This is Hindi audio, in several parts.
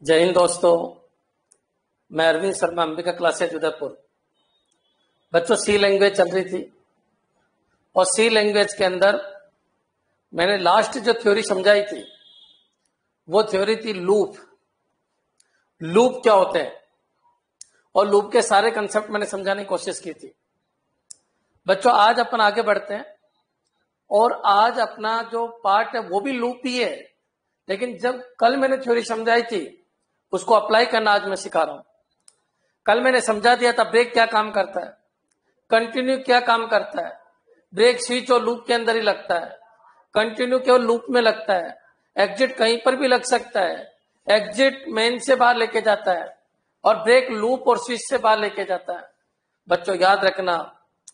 जय हिंद दोस्तों। मैं अरविंद शर्मा, अंबिका क्लासेज उदयपुर। बच्चों, सी लैंग्वेज चल रही थी और सी लैंग्वेज के अंदर मैंने लास्ट जो थ्योरी समझाई थी वो थ्योरी थी लूप। लूप क्या होते हैं और लूप के सारे कंसेप्ट मैंने समझाने की कोशिश की थी। बच्चों, आज अपन आगे बढ़ते हैं और आज अपना जो पार्ट है वो भी लूप ही है, लेकिन जब कल मैंने थ्योरी समझाई थी उसको अप्लाई करना आज मैं सिखा रहा हूं। कल मैंने समझा दिया था ब्रेक क्या काम करता है, कंटिन्यू क्या काम करता है। ब्रेक स्विच और लूप के अंदर ही लगता है, कंटिन्यू केवल लूप में लगता है, एग्जिट कहीं पर भी लग सकता है, एग्जिट मेन से बाहर लेके जाता है और ब्रेक लूप और स्विच से बाहर लेके जाता है। बच्चों याद रखना,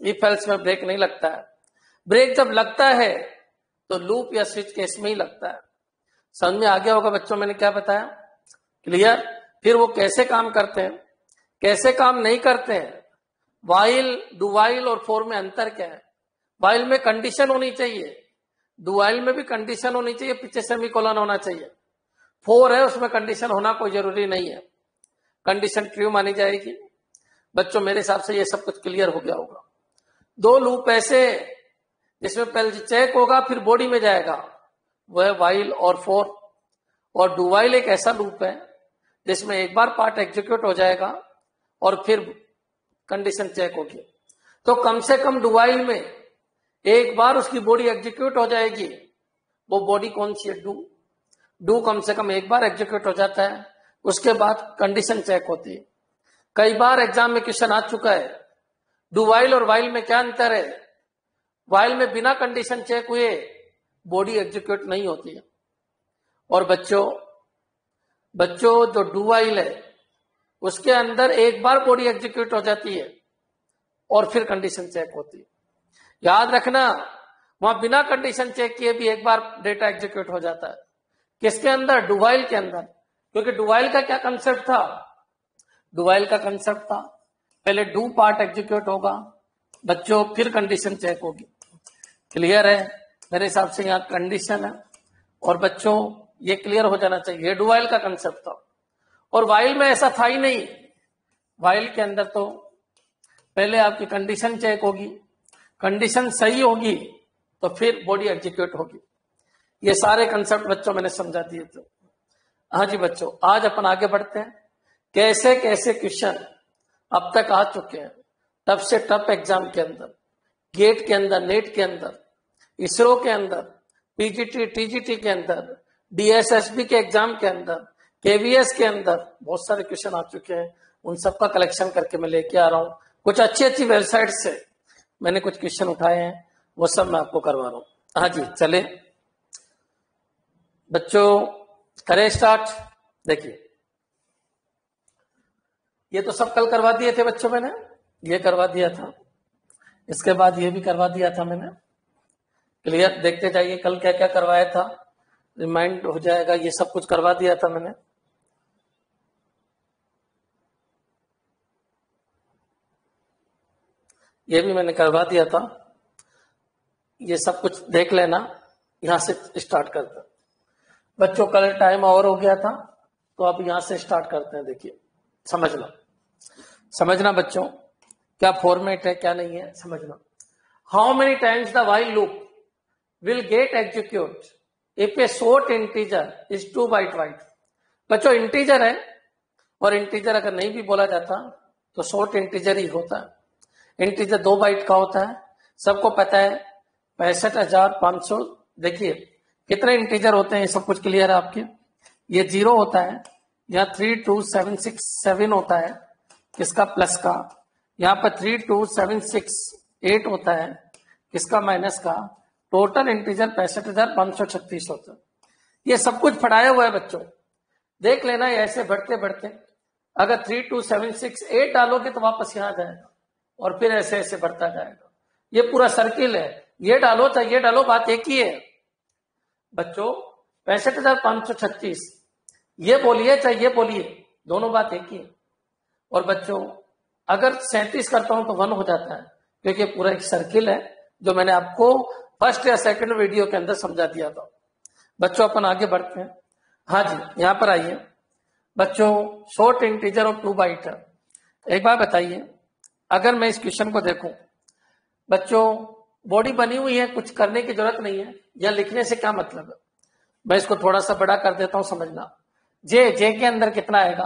इफ एल्स में ब्रेक नहीं लगता है। ब्रेक जब लगता है तो लूप या स्विच केस में ही लगता है। समझ में आ गया होगा बच्चों मैंने क्या बताया? क्लियर? फिर वो कैसे काम करते हैं, कैसे काम नहीं करते हैं, वाइल, डू वाइल और फोर में अंतर क्या है। वाइल में कंडीशन होनी चाहिए, डू वाइल में भी कंडीशन होनी चाहिए, पीछे सेमीकोलन होना चाहिए। फोर है उसमें कंडीशन होना कोई जरूरी नहीं है, कंडीशन ट्रू मानी जाएगी। बच्चों मेरे हिसाब से ये सब कुछ क्लियर हो गया होगा। दो लूप ऐसे जिसमें पहले चेक होगा फिर बॉडी में जाएगा, वो है वाइल और फोर। और डू वाइल एक ऐसा लूप है जिसमें एक बार पार्ट एग्जीक्यूट हो जाएगा और फिर कंडीशन चेक होगी। तो कम से कम डू वाइल में एक बार उसकी बॉडी एग्जीक्यूट हो जाएगी। वो बॉडी कौन सी है? डू। डू कम से कम एक बार एग्जीक्यूट हो जाता है, उसके बाद कंडीशन चेक होती है। कई बार एग्जाम में क्वेश्चन आ चुका है डू वाइल और वाइल में क्या अंतर है। वाइल में बिना कंडीशन चेक हुए बॉडी एग्जीक्यूट नहीं होती है। और बच्चों जो डू वाइल है उसके अंदर एक बार बॉडी एग्जीक्यूट हो जाती है और फिर कंडीशन चेक होती है। याद रखना, वहां बिना कंडीशन चेक किए भी एक बार डेटा एग्जीक्यूट हो जाता है। किसके अंदर? डू वाइल के अंदर। क्योंकि डू वाइल का क्या कंसेप्ट था? डू वाइल का कंसेप्ट था पहले डू पार्ट एग्जीक्यूट होगा बच्चों, फिर कंडीशन चेक होगी। क्लियर है? मेरे हिसाब से यहाँ कंडीशन है और बच्चों ये क्लियर हो जाना चाहिए। डू वाइल का कंसेप्ट था और वाइल में ऐसा था ही नहीं। वाइल के अंदर तो पहले आपकी कंडीशन चेक होगी, कंडीशन सही होगी तो फिर बॉडी एग्जीक्यूट होगी। ये सारे कंसेप्ट बच्चों मैंने समझा दिए थे। हाँ जी बच्चों, आज अपन आगे बढ़ते हैं। कैसे कैसे क्वेश्चन अब तक आ चुके हैं टफ से टफ एग्जाम के अंदर, गेट के अंदर, नेट के अंदर, इसरो के अंदर, पीजीटी टीजीटी के अंदर, डीएसएसबी के एग्जाम के अंदर, केवीएस के अंदर बहुत सारे क्वेश्चन आ चुके हैं। उन सबका कलेक्शन करके मैं लेके आ रहा हूं। कुछ अच्छी अच्छी वेबसाइट से मैंने कुछ क्वेश्चन उठाए हैं, वो सब मैं आपको करवा रहा हूं। हाँ जी, चले बच्चों करें स्टार्ट। देखिए ये तो सब कल करवा दिए थे बच्चों, मैंने ये करवा दिया था, इसके बाद ये भी करवा दिया था मैंने। क्लियर? देखते जाइए कल क्या क्या करवाया था, रिमाइंड हो जाएगा। ये सब कुछ करवा दिया था मैंने। ये भी मैंने करवा दिया था, ये सब कुछ देख लेना। यहां से स्टार्ट करते हैं बच्चों। कल टाइम और हो गया था तो अब यहां से स्टार्ट करते हैं। देखिए समझना बच्चों, क्या फॉर्मेट है क्या नहीं है समझना। How many times the while loop will get execute if a short integer is 2 byte wide। बच्चों इंटीजर है और इंटीजर अगर नहीं भी बोला जाता तो शॉर्ट इंटीजर ही होता है। इंटीजर 2 बाइट का होता है, सबको पता है 65,500। देखिए कितने इंटीजर होते हैं, ये सब कुछ क्लियर है आपके। ये 0 होता है, यहाँ 32767 होता है किसका? प्लस का। यहाँ पर 32768 होता है किसका? माइनस का। टोटल इंटीजर 65,536 होता है। ये सब कुछ पढ़ाया हुआ है बच्चों, देख लेना। ऐसे बढ़ते बढ़ते अगर 32768 डालोगे तो वापस यहाँ आ जाएगा और फिर ऐसे ऐसे बढ़ता जाएगा। ये पूरा सर्किल है, ये डालो चाहे ये डालो, बात एक ही है बच्चों। 65,536 ये बोलिए चाहे ये बोलिए, दोनों बात एक ही है। और बच्चों अगर 37 करता हूं तो 1 हो जाता है, क्योंकि पूरा एक सर्किल है जो मैंने आपको फर्स्ट या सेकंड वीडियो के अंदर समझा दिया था। बच्चों अपन आगे बढ़ते हैं। हाँ जी, यहां पर आइए बच्चों शॉर्ट इंटीजर और 2 बाइट है। एक बार बताइए, अगर मैं इस क्वेश्चन को देखूं, बच्चों बॉडी बनी हुई है, कुछ करने की जरूरत नहीं है, या लिखने से क्या मतलब है। मैं इसको थोड़ा सा बड़ा कर देता हूं, समझना। जे के अंदर कितना आएगा,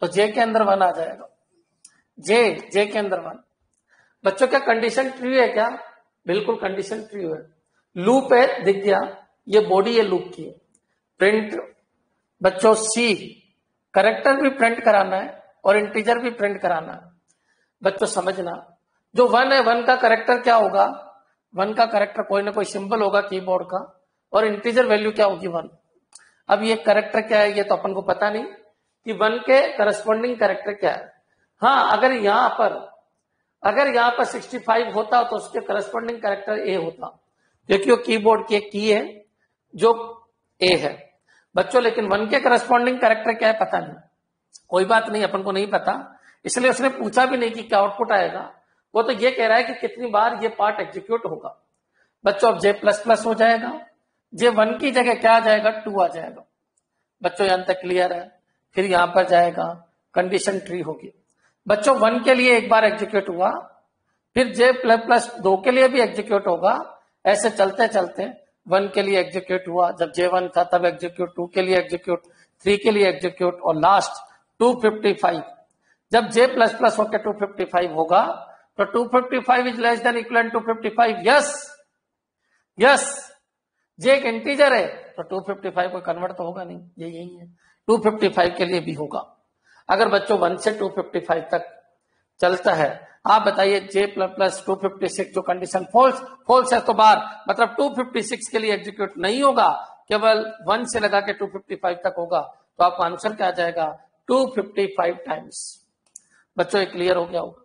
तो जे के अंदर 1 आ जाएगा। जे के अंदर 1। बच्चों क्या कंडीशन ट्रू है क्या? बिल्कुल कंडीशन ट्रू है। लूप है, दिख गया, ये बॉडी है लूप की। प्रिंट बच्चों सी, करेक्टर भी प्रिंट कराना है और इंटीजर भी प्रिंट कराना है। बच्चों समझना, जो 1 है, 1 का करेक्टर क्या होगा? 1 का करेक्टर कोई ना कोई सिंबल होगा कीबोर्ड का, और इंटीजर वैल्यू क्या होगी? 1। अब ये करेक्टर क्या है, ये तो अपन को पता नहीं कि 1 के करस्पॉन्डिंग करेक्टर क्या है। हाँ, अगर यहां पर 65 होता तो उसके करस्पॉन्डिंग करेक्टर ए होता, क्योंकि वो कीबोर्ड की एक की है जो ए है। बच्चों लेकिन 1 के करस्पॉन्डिंग करेक्टर क्या है पता नहीं। कोई बात नहीं, अपन को नहीं पता, इसलिए उसने पूछा भी नहीं कि क्या आउटपुट आएगा। वो तो ये कह रहा है कि कितनी बार ये पार्ट एग्जीक्यूट होगा। बच्चों अब J++ हो जाएगा, J1 की जगह क्या आ जाएगा? 2 आ जाएगा। बच्चों यहां तक क्लियर है? फिर यहां पर जाएगा, कंडीशन ट्री होगी। बच्चों 1 के लिए एक बार एग्जीक्यूट हुआ, फिर J++2 के लिए भी एग्जीक्यूट होगा। ऐसे चलते चलते 1 के लिए एग्जीक्यूट हुआ, जब J1 था तब एग्जीक्यूट, 2 के लिए एग्जीक्यूट, 3 के लिए एग्जीक्यूट, और लास्ट 255। जब J++ होकर 255 होगा तो 255 is less than equal to 255। Yes, J एक इंटीजर है तो 255 को कन्वर्ट तो होगा नहीं, ये यही है। 255 के लिए भी होगा। अगर बच्चों 1 से 255 तक चलता है, आप बताइए J++256 जो कंडीशन फॉल्स है तो बार मतलब 256 के लिए एग्जीक्यूट नहीं होगा, केवल 1 से लगा के 255 तक होगा। तो आपका आंसर क्या आ जाएगा? 255 टाइम्स। बच्चों ये क्लियर हो गया होगा?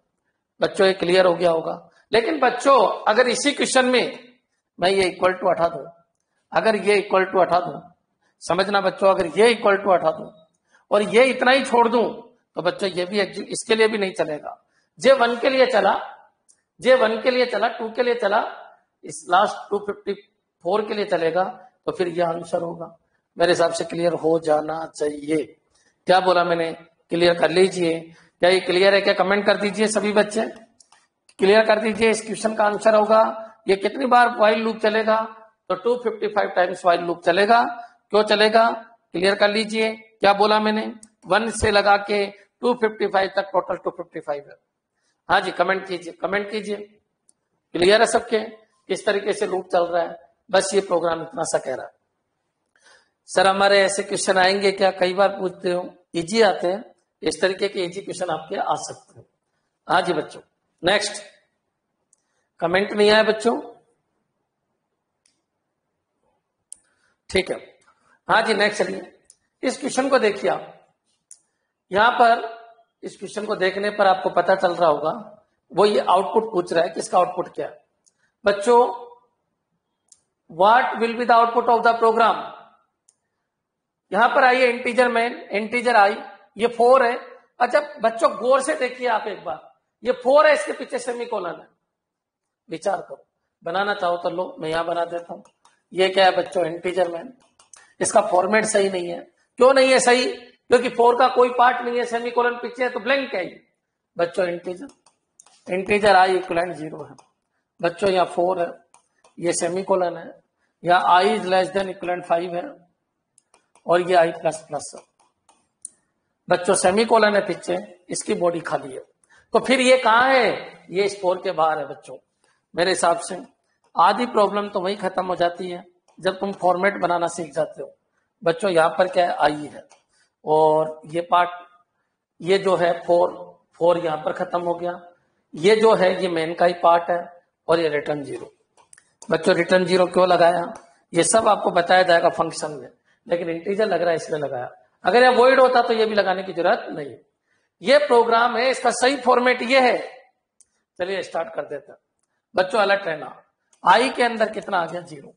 बच्चों ये क्लियर हो गया होगा? लेकिन बच्चों अगर इसी क्वेश्चन में मैं ये इक्वल टू हटा दूं, अगर ये इक्वल टू हटा दूं, समझना बच्चों, अगर ये इक्वल टू हटा दूं और ये इतना ही छोड़ दूं, तो बच्चों ये भी इसके लिए भी नहीं चलेगा। J1 के लिए चला, J1 के लिए चला, 2 के लिए चला, इस लास्ट 254 के लिए चलेगा, तो फिर ये आंसर होगा। मेरे हिसाब से क्लियर हो जाना चाहिए। क्या बोला मैंने? क्लियर कर लीजिए। क्या ये क्लियर है क्या? कमेंट कर दीजिए सभी बच्चे, क्लियर कर दीजिए। इस क्वेश्चन का आंसर होगा, ये कितनी बार व्हाइल लूप चलेगा? तो 255 टाइम्स व्हाइल लूप चलेगा। क्यों चलेगा? क्लियर कर लीजिए। क्या बोला मैंने? 1 से लगा के 255 तक टोटल 255 है। हाँ जी, कमेंट कीजिए, कमेंट कीजिए। क्लियर है सबके किस तरीके से लूप चल रहा है? बस ये प्रोग्राम इतना सा कह रहा है। सर हमारे ऐसे क्वेश्चन आएंगे क्या? कई बार पूछते हो। इजी आते हैं, इस तरीके के इजी क्वेश्चन आपके आ सकते हैं। हाँ जी बच्चों, नेक्स्ट। कमेंट नहीं आया बच्चों? ठीक है, हाँ जी नेक्स्ट चलिए। इस क्वेश्चन को देखिए आप, यहां पर इस क्वेश्चन को देखने पर आपको पता चल रहा होगा, वो ये आउटपुट पूछ रहा है। किसका आउटपुट क्या है बच्चों? What will be the output of the program? यहां पर आइए, इंटीजर मैन, इंटीजर आई, ये 4 है। अच्छा बच्चों गौर से देखिए आप एक बार, ये 4 है, इसके पीछे सेमीकोलन है। विचार करो, बनाना चाहो तो लो, मैं यहां बना देता हूं। ये क्या है बच्चों? Integer man. इसका फॉर्मेट सही नहीं है। क्यों नहीं है सही? क्योंकि 4 का कोई पार्ट नहीं है, सेमीकोलन पीछे है, तो ब्लैंक है बच्चों। इंटीजर आई इक्वलेंट 0 है बच्चों। यहाँ 4 है, ये सेमीकोलन है, यहाँ I is less then equivalent 5 है, और ये आई प्लस प्लस है बच्चों। सेमीकोलन है पीछे, इसकी बॉडी खाली है। तो फिर ये कहां है? ये इस 4 के बाहर है बच्चों। मेरे हिसाब से आधी प्रॉब्लम तो वही खत्म हो जाती है जब तुम फॉर्मेट बनाना सीख जाते हो बच्चों। यहां पर क्या है? आई है, और ये पार्ट, ये जो है 4 यहां पर खत्म हो गया। ये जो है ये मेन का ही पार्ट है, और ये रिटर्न 0 बच्चों। रिटर्न 0 क्यों लगाया? ये सब आपको बताया जाएगा फंक्शन में, लेकिन इंटीजर लग रहा है इसलिए लगाया। अगर यह वॉइड होता तो ये भी लगाने की जरूरत नहीं। ये प्रोग्राम है, इसका सही फॉर्मेट ये है। चलिए स्टार्ट कर देते हैं बच्चों। अलर्ट रहना, आई के अंदर कितना आ गया? 0।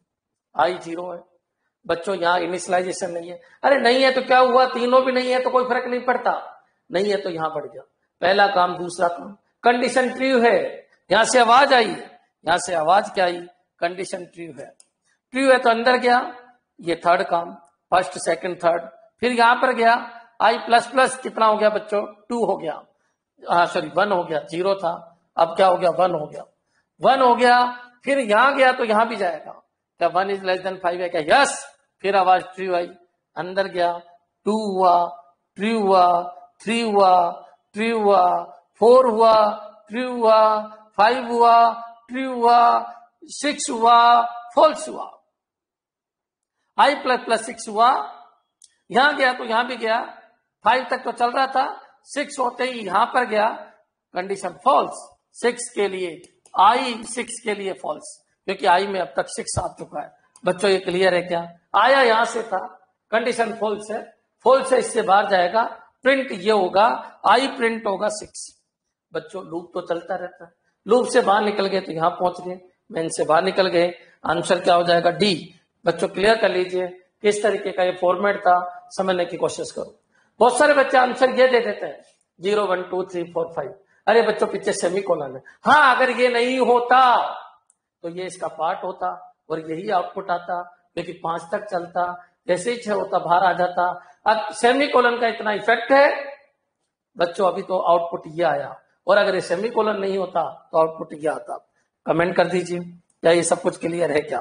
आई 0 है बच्चों। यहाँ इनिशियलाइजेशन नहीं है। अरे नहीं है तो क्या हुआ? तीनों भी नहीं है तो कोई फर्क नहीं पड़ता। नहीं है तो यहां बढ़ गया। पहला काम, दूसरा काम, कंडीशन ट्रू है। यहां से आवाज आई, यहां से आवाज क्या आई? कंडीशन ट्रू है। ट्रू है तो अंदर गया, ये थर्ड काम, फर्स्ट सेकंड थर्ड। फिर यहां पर गया, आई प्लस प्लस कितना हो गया बच्चों, 2 हो गया, हाँ सॉरी 1 हो गया, 0 था, अब क्या हो गया 1 हो गया, 1 हो गया, फिर यहां गया तो यहां भी जाएगा, क्या 1 इज लेस देन 5 है क्या, यस, फिर आवाज ट्रू आई, अंदर गया, 2 हुआ, ट्रू हुआ, 3 हुआ, ट्रू हुआ, 4 हुआ, ट्रू हुआ, 5 हुआ, ट्रू हुआ, 6 हुआ, फॉल्स हुआ, आई प्लस प्लस 6 हुआ, यहां गया तो यहां भी गया, 5 तक तो चल रहा था, 6 होते ही यहां पर गया, कंडीशन फॉल्स, 6 के लिए आई 6 के लिए फॉल्स, क्योंकि आई में अब तक 6 आ चुका है। बच्चों ये क्लियर है क्या, आया यहां से था, कंडीशन फॉल्स है, फॉल्स है, इससे बाहर जाएगा, प्रिंट ये होगा, आई प्रिंट होगा 6। बच्चों लूप तो चलता रहता है, लूप से बाहर निकल गए तो यहां पहुंच गए, मेन से बाहर निकल गए, आंसर क्या हो जाएगा डी। बच्चों क्लियर कर लीजिए किस तरीके का ये फॉर्मेट था, समझने की कोशिश करो। बहुत सारे बच्चे आंसर ये दे देते हैं 0 1 2 3 4 5, अरे बच्चों पीछे सेमीकोलन है, हाँ अगर ये नहीं होता तो ये इसका पार्ट होता और यही आउटपुट आता, क्योंकि 5 तक चलता, जैसे ही 6 होता बाहर आ जाता। अब सेमीकोलन का इतना इफेक्ट है बच्चों, अभी तो आउटपुट ये आया, और अगर ये सेमीकोलन नहीं होता तो आउटपुट ये आता। कमेंट कर दीजिए क्या ये सब कुछ क्लियर है क्या,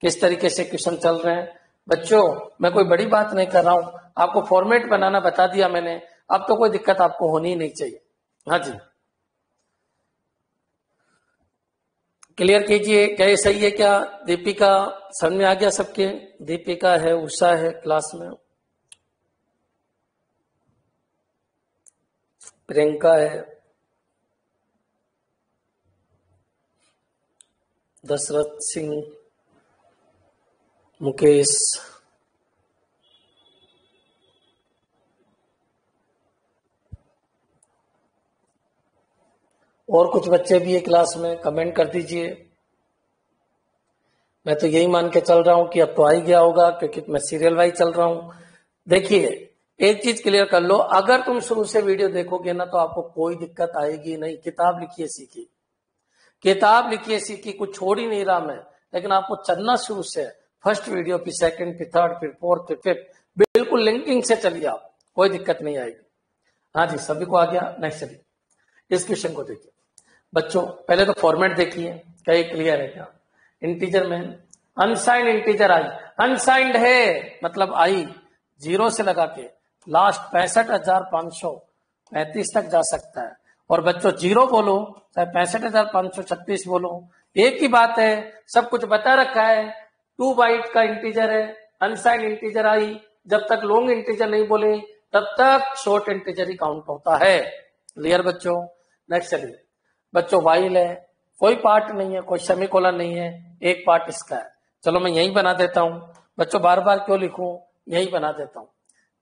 किस तरीके से क्वेश्चन चल रहे हैं। बच्चों मैं कोई बड़ी बात नहीं कर रहा हूं, आपको फॉर्मेट बनाना बता दिया मैंने, अब तो कोई दिक्कत आपको होनी ही नहीं चाहिए। हाँ जी क्लियर कीजिए क्या ये सही है क्या। दीपिका समझ में आ गया सबके, दीपिका है, उषा है क्लास में, प्रियंका है, दशरथ सिंह, मुकेश, और कुछ बच्चे भी है क्लास में, कमेंट कर दीजिए। मैं तो यही मान के चल रहा हूं कि अब तो आ ही गया होगा, क्योंकि मैं सीरियल वाइज चल रहा हूं। देखिए एक चीज क्लियर कर लो, अगर तुम शुरू से वीडियो देखोगे ना तो आपको कोई दिक्कत आएगी नहीं। किताब लिखिए सीखी, किताब लिखिए सीखी, कुछ छोड़ ही नहीं रहा मैं, लेकिन आपको चलना शुरू से, फर्स्ट वीडियो फिर सेकंड फिर थर्ड फिर फोर्थ फिर फिफ्थ, बिल्कुल लिंकिंग से चलिए आप, कोई दिक्कत नहीं आएगी। हाँ जी सभी को आ गया, नेक्स्ट चलिए इस क्वेश्चन को देखिए। बच्चों पहले तो फॉर्मेट देखिए क्या ये क्लियर है क्या। इंटीजर में अनसाइंड इंटीजर आई, अनसाइंड है मतलब आई 0 से लगा के लास्ट 65,535 तक जा सकता है, और बच्चों 0 बोलो चाहे 65,536 बोलो एक ही बात है, सब कुछ बता रखा है। 2 बाइट का इंटीजर है, अनसाइंड इंटीजर आई, जब तक लॉन्ग इंटीजर नहीं बोले तब तक शॉर्ट इंटीजर ही काउंट होता है। क्लियर बच्चों, नेक्स्ट चलिए। बच्चों वाइल है, कोई पार्ट नहीं है, कोई सेमीकोलन नहीं है, एक पार्ट इसका है। चलो मैं यही बना देता हूं बच्चों, बार बार क्यों लिखूं, यही बना देता हूं।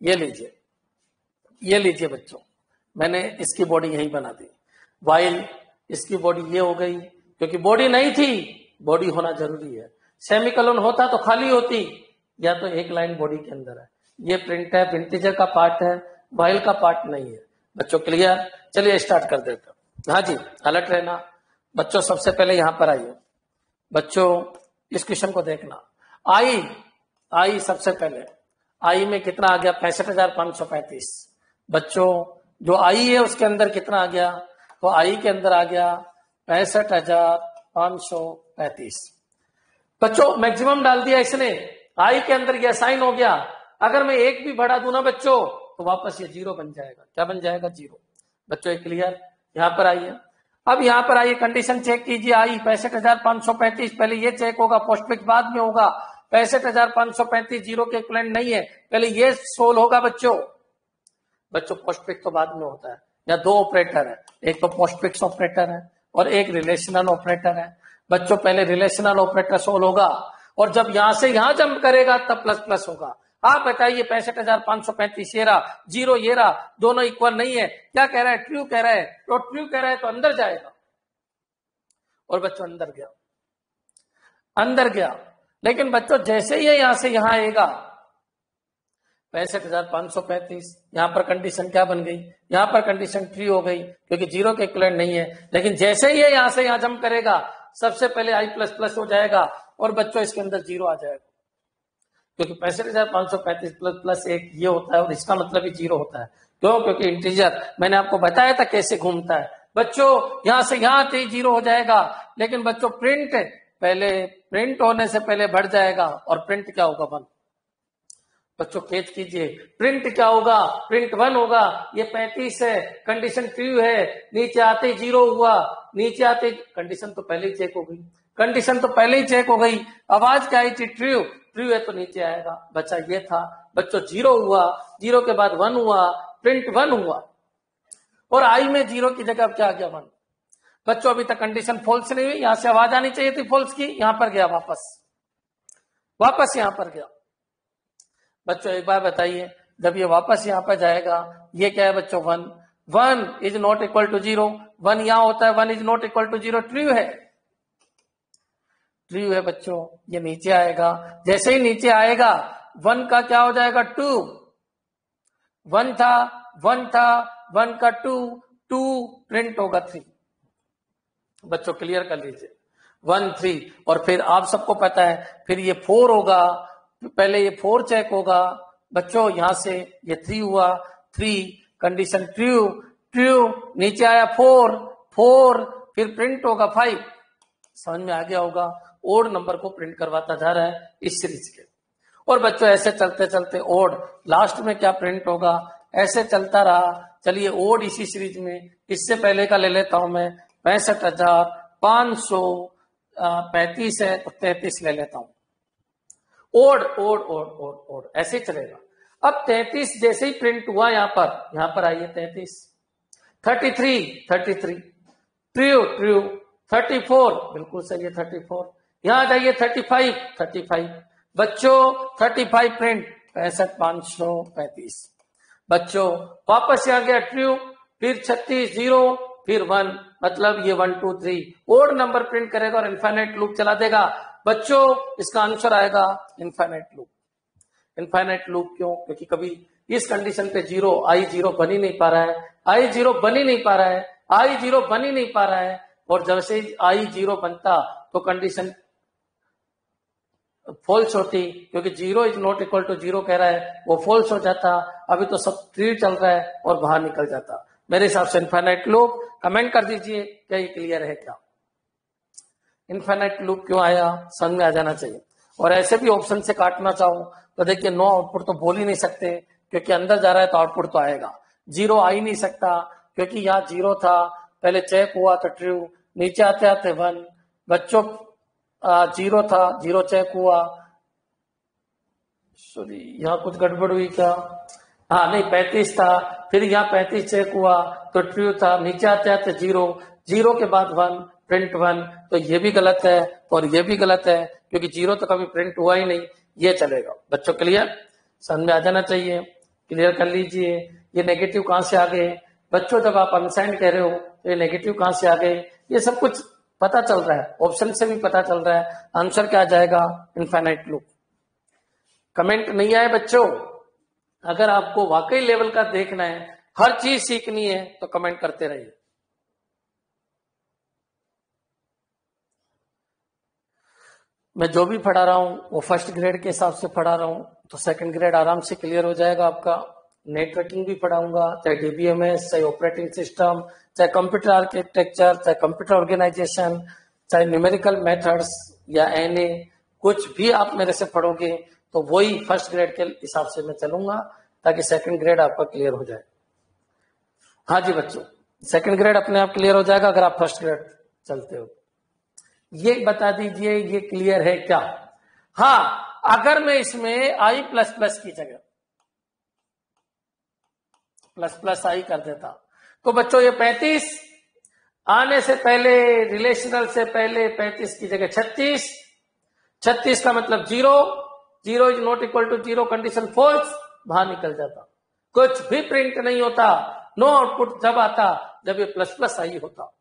ये लीजिए, ये लीजिए बच्चों, मैंने इसकी बॉडी यही बना दी। वाइल इसकी बॉडी ये हो गई, क्योंकि बॉडी नहीं थी, बॉडी होना जरूरी है। सेमीकोलन होता तो खाली होती, या तो एक लाइन बॉडी के अंदर है। ये प्रिंट है, इंटीजर का पार्ट है, वाइल का पार्ट नहीं है। बच्चों क्लियर, चलिए स्टार्ट कर देते हैं। हाँ जी अलर्ट रहना बच्चों। सबसे पहले यहां पर आइए बच्चों, इस क्वेश्चन को देखना। आई सबसे पहले, आई में कितना आ गया 65,535। बच्चों जो आई है उसके अंदर कितना आ गया, तो आई के अंदर आ गया 65,535। बच्चों मैक्सिमम डाल दिया इसने, आई के अंदर ये साइन हो गया। अगर मैं एक भी बढ़ा दूं ना बच्चों तो वापस ये 0 बन जाएगा। क्या बन जाएगा 0। बच्चों क्लियर, यहां पर आइए। अब यहां पर आइए, कंडीशन चेक कीजिए। आई 65,535, पहले ये चेक होगा, पोस्टफिक्स बाद में होगा। 65,535 0 के इक्विवेलेंट नहीं है, पहले ये सोल्व होगा बच्चों। बच्चों पोस्टफिक्स तो बाद में होता है, या 2 ऑपरेटर है, एक तो पोस्टफिक्स ऑपरेटर है और एक रिलेशनल ऑपरेटर है। बच्चों पहले रिलेशनल ऑपरेटर सोल्व होगा, और जब यहां से यहां जंप करेगा तब प्लस प्लस होगा। आप बताइए 65,535 ये रहा, 0 ये रहा, दोनों इक्वल नहीं है, क्या कह रहा है, ट्रू कह रहा है। तो ट्रू कह रहा है तो अंदर जाएगा, और बच्चों अंदर गया, अंदर गया। लेकिन बच्चों जैसे ही यहां से यहां आएगा 65,535, यहां पर कंडीशन क्या बन गई, यहां पर कंडीशन ट्रू हो गई, क्योंकि 0 के इक्विवेलेंट नहीं है। लेकिन जैसे ही यहां से यहां जंप करेगा सबसे पहले आई प्लस प्लस हो जाएगा, और बच्चों इसके अंदर 0 आ जाएगा, क्योंकि 65,535 प्लस प्लस 1 ये होता है और इसका मतलब ही 0 होता है। क्यों? क्योंकि इंटीजर मैंने आपको बताया था कैसे घूमता है। बच्चों यहां से यहां आते ही 0 हो जाएगा, लेकिन बच्चों प्रिंट होने से पहले बढ़ जाएगा और प्रिंट क्या होगा? 1। बच्चों कैच कीजिए, प्रिंट क्या होगा? प्रिंट 1 होगा। ये 35 है, कंडीशन ट्रू है, नीचे आते ही 0 हुआ, नीचे आते कंडीशन तो पहले ही चेक हो गई, कंडीशन तो पहले ही चेक हो गई। आवाज क्या आई थी? ट्रू। ट्रू है तो नीचे आएगा। बच्चा ये था। बच्चों 0 हुआ, 0 के बाद 1 हुआ, प्रिंट 1 हुआ और आई में 0 की जगह क्या आ गया? 1। बच्चों अभी तक कंडीशन फॉल्स नहीं हुई, यहां से आवाज आनी चाहिए थी फॉल्स की, यहां पर गया वापस यहां पर गया। बच्चों एक बार बताइए, जब ये वापस यहां पर जाएगा, ये क्या है बच्चों? 1। 1 इज नॉट इक्वल टू 0। 1 यहां होता है, 1 is not equal to 0। True है बच्चों। ये नीचे आएगा, जैसे ही नीचे आएगा 1 का क्या हो जाएगा? 2। 1 था 1 का 2 प्रिंट होगा 3। बच्चों क्लियर कर लीजिए, 1 3 और फिर आप सबको पता है फिर ये 4 होगा, पहले ये 4 चेक होगा। बच्चों यहां से ये 3 हुआ, 3 कंडीशन ट्रू, नीचे आया 4 फिर प्रिंट होगा 5। समझ में आ गया होगा? ओड नंबर को प्रिंट करवाता जा रहा है इस सीरीज के। और बच्चों ऐसे चलते चलते ओड लास्ट में क्या प्रिंट होगा, ऐसे चलता रहा। चलिए ओड इसी सीरीज में, इससे पहले का ले लेता हूं मैं, 65,535 है तो 33 ले लेता हूं। ओड ऐसे ही चलेगा। अब 33 जैसे ही प्रिंट हुआ यहां पर आइए 33, 33 ट्रू, 34 बिल्कुल सही है 34। यहां जाइए 35 बच्चों 35 प्रिंट 65,535। बच्चों वापस यहां गया ट्रू, फिर 36 0 फिर 1, मतलब ये 1 2 3 ओड नंबर प्रिंट करेगा और इनफाइनाइट लूप चला देगा। बच्चों इसका आंसर आएगा इनफाइनाइट लूप। क्यों? क्योंकि कभी इस कंडीशन पे आई जीरो बन ही नहीं पा रहा है, आई जीरो बन ही नहीं पा रहा है। और जब से आई 0 बनता तो कंडीशन फॉल्स होती, क्योंकि 0 इज नॉट इक्वल टू 0 कह रहा है, वो फॉल्स हो जाता। अभी तो सब ट्रू चल रहा है और बाहर निकल जाता। मेरे हिसाब से इनफाइनाइट लूप, कमेंट कर दीजिए क्या ये क्लियर है क्या? इनफाइनाइट लूप क्यों आया, समझ में आ जाना चाहिए। और ऐसे भी ऑप्शन से काटना चाहूं तो देखिए नो आउटपुट तो बोल ही नहीं सकते, क्योंकि अंदर जा रहा है तो आउटपुट तो आएगा। 0 आ ही नहीं सकता, क्योंकि यहाँ 0 था, पहले चेक हुआ तो ट्रू, नीचे आते आते 1। बच्चों 0 था, 0 चेक हुआ, सॉरी यहाँ कुछ गड़बड़ हुई क्या? हाँ नहीं 35 था, फिर यहाँ 35 चेक हुआ तो ट्रू था, नीचे आते आते 0 के बाद 1 प्रिंट 1। तो ये भी गलत है और ये भी गलत है, क्योंकि 0 तो कभी प्रिंट हुआ ही नहीं। ये चलेगा। बच्चों क्लियर, समझ में आ जाना चाहिए, क्लियर कर लीजिए। ये नेगेटिव कहां से आ गए बच्चों? जब आप अनसाइंड कह रहे हो तो ये नेगेटिव कहां से आ गए, ये सब कुछ पता चल रहा है, ऑप्शन से भी पता चल रहा है। आंसर क्या आ जाएगा? Infinite loop. कमेंट नहीं आए बच्चों? अगर आपको वाकई लेवल का देखना है, हर चीज सीखनी है, तो कमेंट करते रहिए। मैं जो भी पढ़ा रहा हूं वो फर्स्ट ग्रेड के हिसाब से पढ़ा रहा हूं, तो सेकंड ग्रेड आराम से क्लियर हो जाएगा आपका। नेटवर्किंग भी पढ़ाऊंगा, चाहे डीबीएमएस, चाहे ऑपरेटिंग सिस्टम, चाहे कंप्यूटर आर्किटेक्चर, चाहे कंप्यूटर ऑर्गेनाइजेशन, चाहे न्यूमेरिकल मेथड्स या एनए, कुछ भी आप मेरे से पढ़ोगे तो वही फर्स्ट ग्रेड के हिसाब से मैं चलूंगा, ताकि सेकंड ग्रेड आपका क्लियर हो जाए। हाँ जी बच्चों, सेकंड ग्रेड अपने आप क्लियर हो जाएगा अगर आप फर्स्ट ग्रेड चलते हो। ये बता दीजिए ये क्लियर है क्या? हाँ, अगर मैं इसमें आई प्लस प्लस की जगह प्लस प्लस आई कर देता तो बच्चों ये 35 आने से पहले, रिलेशनल से पहले 35 की जगह 36 का मतलब 0 is not equal to 0, condition false, बाहर निकल जाता, कुछ भी प्रिंट नहीं होता। नो आउटपुट जब आता जब ये प्लस प्लस आई होता।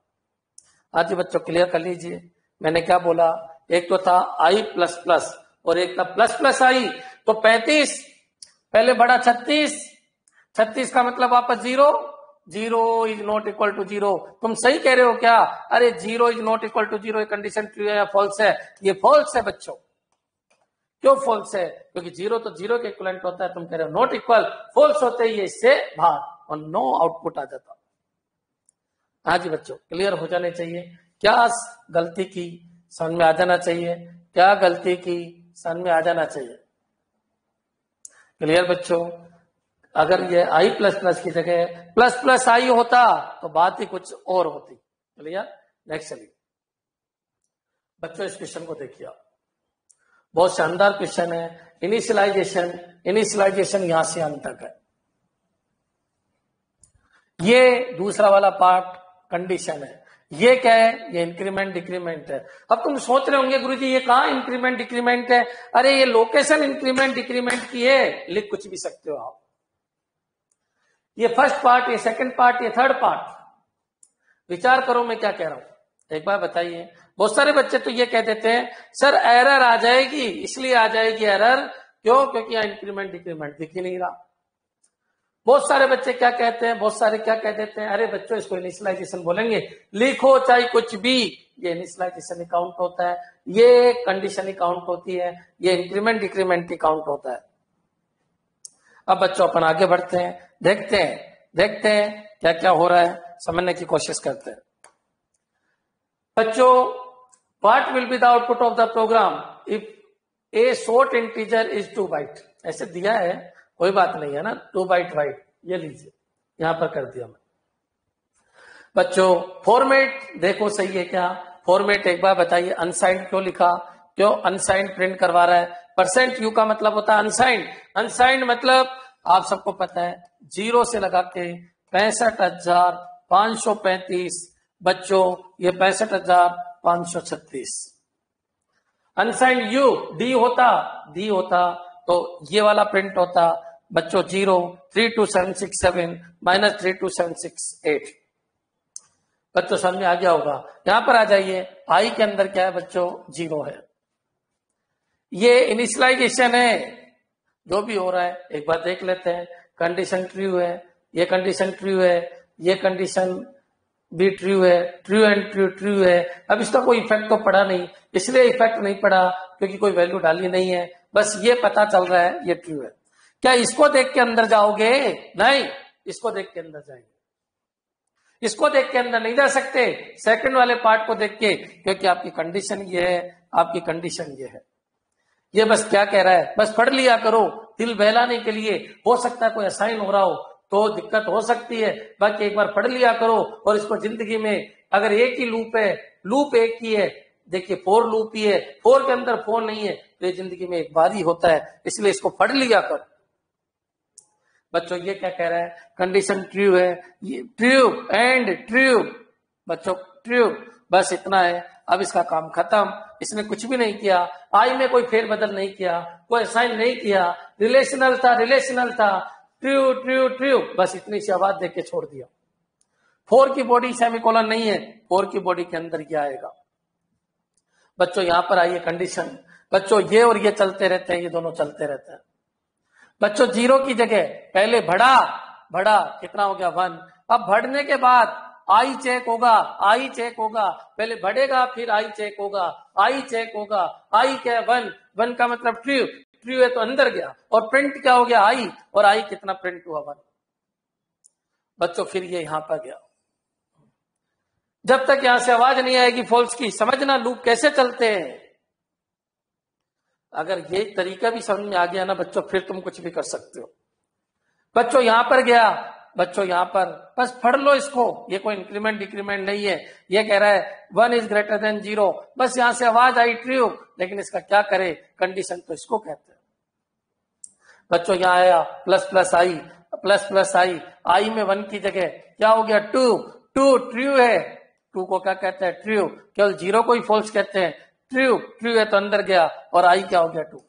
आज बच्चों क्लियर कर लीजिए, मैंने क्या बोला? एक तो था आई प्लस प्लस और एक था प्लस प्लस आई। तो 35 पहले बढ़ा 36 का मतलब वापस 0 इज नॉट इक्वल टू 0। तुम सही कह रहे हो क्या? अरे 0 is not equal to 0 condition true है या फॉल्स है? ये फॉल्स है बच्चों, क्यों फॉल्स है? क्योंकि जीरो तो जीरो के इक्विवेलेंट होता है, तुम कह रहे हो नॉट इक्वल, फॉल्स होते ही इससे बाहर और नो आउटपुट आ जाता। हाँ जी बच्चों, क्लियर हो जाने चाहिए। क्या गलती की समझ में आ जाना चाहिए, क्या गलती की समझ में आ जाना चाहिए। क्लियर बच्चों? अगर ये आई प्लस प्लस की जगह प्लस प्लस आई होता तो बात ही कुछ और होती। क्लियर? नेक्स्ट चलिए बच्चों, इस क्वेश्चन को देखिए आप, बहुत शानदार क्वेश्चन है। इनिशियलाइजेशन, इनिशियलाइजेशन यहां से अंत तक है। ये दूसरा वाला पार्ट कंडीशन है। ये क्या है? ये इंक्रीमेंट डिक्रीमेंट है। अब तुम सोच रहे होंगे गुरुजी ये कहां इंक्रीमेंट डिक्रीमेंट है? अरे ये लोकेशन इंक्रीमेंट डिक्रीमेंट की है, लिख कुछ भी सकते हो आप। ये फर्स्ट पार्ट, ये सेकंड पार्ट, ये थर्ड पार्ट। विचार करो मैं क्या कह रहा हूं, एक बार बताइए। बहुत सारे बच्चे तो ये कह देते हैं सर एरर आ जाएगी, इसलिए आ जाएगी एरर, क्यों? क्योंकि यहां इंक्रीमेंट डिक्रीमेंट दिख ही नहीं रहा। बहुत सारे बच्चे क्या कहते हैं, बहुत सारे क्या कह देते हैं, अरे बच्चों इसको इनिशियलाइजेशन बोलेंगे, लिखो चाहे कुछ भी, ये इनिशियलाइजेशन काउंट होता है, ये कंडीशन काउंट होती है, ये इंक्रीमेंट डिक्रीमेंट की काउंट होता है। अब बच्चों अपन आगे बढ़ते हैं, देखते हैं क्या क्या हो रहा है, समझने की कोशिश करते हैं। बच्चों, what will be the output of the program if a short integer is 2 byte? ऐसे दिया है, कोई बात नहीं है ना, 2 बाइट वाइट, ये लीजिए यहां पर कर दिया मैं। बच्चों फॉर्मेट देखो सही है क्या? फॉर्मेट एक बार बताइए, अनसाइंड क्यों लिखा? क्यों अनसाइंड प्रिंट करवा रहा है? परसेंट यू का मतलब होता है अनसाइंड। अनसाइंड मतलब आप सबको पता है, 0 से लगा के 65,535। बच्चों ये 65,536। अनसाइंड यू डी होता तो ये वाला प्रिंट होता बच्चों 0, 32767 माइनस 32768। बच्चों समझ में आ गया होगा। यहां पर आ जाइए, आई के अंदर क्या है बच्चों? 0 है। ये इनिशियलाइजेशन है, जो भी हो रहा है एक बार देख लेते हैं। कंडीशन ट्रू है, ये कंडीशन ट्रू है, ये कंडीशन भी ट्रू है, ट्रू एंड ट्रू ट्रू है। अब इसका कोई इफेक्ट तो पड़ा नहीं, इसलिए इफेक्ट नहीं पड़ा क्योंकि कोई वैल्यू डाली नहीं है, बस ये पता चल रहा है ये ट्रू है। क्या इसको देख के अंदर जाओगे? नहीं, इसको देख के अंदर जाएंगे, इसको देख के अंदर नहीं जा सकते, सेकंड वाले पार्ट को देख के, क्योंकि आपकी कंडीशन ये है, आपकी कंडीशन ये है। ये बस क्या कह रहा है, बस पढ़ लिया करो दिल बहलाने के लिए। हो सकता है कोई असाइन हो रहा हो तो दिक्कत हो सकती है, बाकी एक बार पढ़ लिया करो। और इसको जिंदगी में अगर एक ही लूप है, लूप एक ही है, देखिए 4 लूप ही है, 4 के अंदर 4 नहीं है, तो ये जिंदगी में एक बार ही होता है, इसलिए इसको पढ़ लिया करो। बच्चों ये क्या कह रहा है? कंडीशन ट्रू है, ट्रू एंड ट्रू। बच्चों ट्रू, बस इतना है। अब इसका काम खत्म, इसने कुछ भी नहीं किया, आई में कोई फेरबदल नहीं किया, कोई असाइन नहीं किया, रिलेशनल था, ट्रू ट्रू ट्रू, बस इतनी सी आवाज देख के छोड़ दिया। 4 की बॉडी सेमीकोलन नहीं है, 4 की बॉडी के अंदर क्या आएगा? बच्चों यहां पर आइए कंडीशन। बच्चों ये और ये चलते रहते हैं, ये दोनों चलते रहते हैं। बच्चों 0 की जगह पहले बढ़ा कितना हो गया? 1। अब बढ़ने के बाद आई चेक होगा, पहले बढ़ेगा फिर आई चेक होगा, आई क्या है? 1 का मतलब ट्रू है तो अंदर गया, और प्रिंट क्या हो गया? आई, और आई कितना प्रिंट हुआ? 1। बच्चों फिर ये यहां पर गया, जब तक यहां से आवाज नहीं आएगी फॉल्स की, समझना लूप कैसे चलते हैं। अगर ये तरीका भी समझ में आ गया ना बच्चों, फिर तुम कुछ भी कर सकते हो। बच्चों यहां पर गया, बच्चों यहां पर बस पढ़ लो इसको, ये कोई इंक्रीमेंट डिक्रीमेंट नहीं है। ये कह रहा है 1 इज ग्रेटर देन 0, बस यहां से आवाज आई ट्रू, लेकिन इसका क्या करे? कंडीशन तो इसको कहते हैं। बच्चों यहां आया प्लस प्लस आई में 1 की जगह क्या हो गया? 2 ट्रू है, 2 को क्या कहते हैं? ट्रू। केवल 0 को ही फॉल्स कहते हैं। ट्रू है तो अंदर गया, और आई क्या हो गया? 2।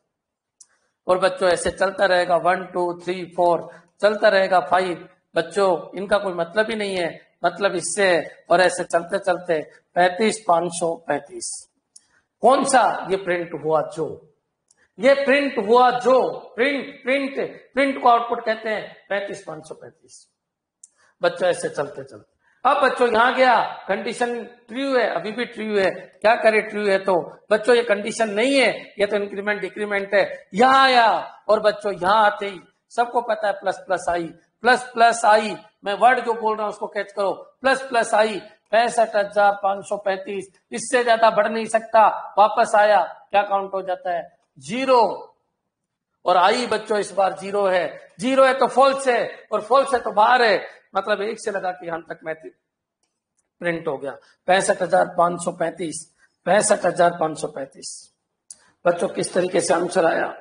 और बच्चों ऐसे चलता रहेगा, 1 2 3 4 चलता रहेगा 5। बच्चों इनका कोई मतलब ही नहीं है, मतलब इससे है, और ऐसे चलते चलते 35,535। कौन सा? ये प्रिंट हुआ जो, प्रिंट को आउटपुट कहते हैं 35,535। बच्चों ऐसे चलते चलते अब बच्चों यहां गया, कंडीशन ट्रू है, अभी भी ट्रू है, क्या करे ट्रू है तो बच्चों ये कंडीशन नहीं है, ये तो इंक्रीमेंट डिक्रीमेंट है। यहां आया और बच्चों यहां आते ही सबको पता है प्लस प्लस आई, प्लस प्लस आई, मैं वर्ड जो बोल रहा हूं उसको कैच करो, प्लस प्लस आई 65,535, इससे ज्यादा बढ़ नहीं सकता। वापस आया, क्या काउंट हो जाता है, 0, और आई बच्चों इस बार 0 है, 0 है तो फॉल्स है, और फॉल्स है तो बाहर है, मतलब 1 से लगा के यहां तक मैट्रिक प्रिंट हो गया 65,535, 65,535। बच्चों किस तरीके से आंसर आया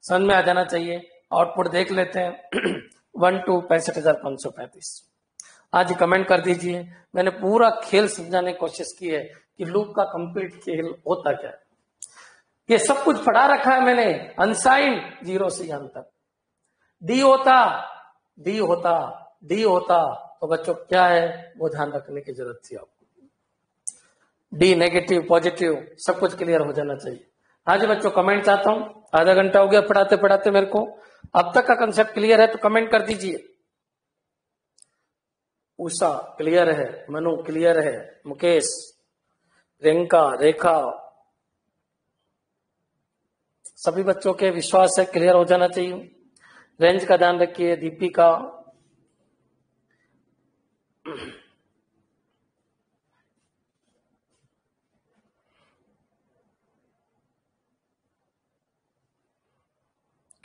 समझ में आ जाना चाहिए। आउटपुट देख लेते हैं 1 to 65,535। आज कमेंट कर दीजिए। मैंने पूरा खेल समझाने की कोशिश की है कि लूप का कंप्लीट खेल होता क्या है। ये सब कुछ पढ़ा रखा है मैंने, अनसाइन 0 से यहां तक। डी होता तो बच्चों क्या है वो ध्यान रखने की जरूरत थी आपको। डी नेगेटिव पॉजिटिव सब कुछ क्लियर हो जाना चाहिए। हाँ जी बच्चों, कमेंट चाहता हूं, आधा घंटा हो गया पढ़ाते पढ़ाते मेरे को। अब तक का कंसेप्ट क्लियर है तो कमेंट कर दीजिए। उषा क्लियर है, मनु क्लियर है, मुकेश, रिंका, रेखा, सभी बच्चों के विश्वास है क्लियर हो जाना चाहिए। रेंज का ध्यान रखिए। दीपिका,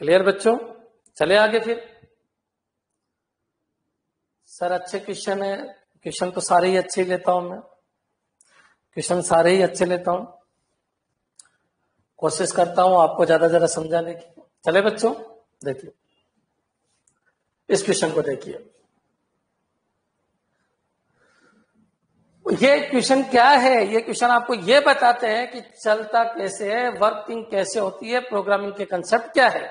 क्लियर बच्चों, चले आगे फिर। सर अच्छे क्वेश्चन है, क्वेश्चन तो सारे ही अच्छे लेता हूं मैं, क्वेश्चन सारे ही अच्छे लेता हूं, कोशिश करता हूं आपको ज्यादा ज्यादा समझाने की। चले बच्चों देखिए, इस क्वेश्चन को देखिए। ये क्वेश्चन क्या है, ये क्वेश्चन आपको ये बताते हैं कि चलता कैसे है, वर्किंग कैसे होती है, प्रोग्रामिंग के कंसेप्ट क्या है।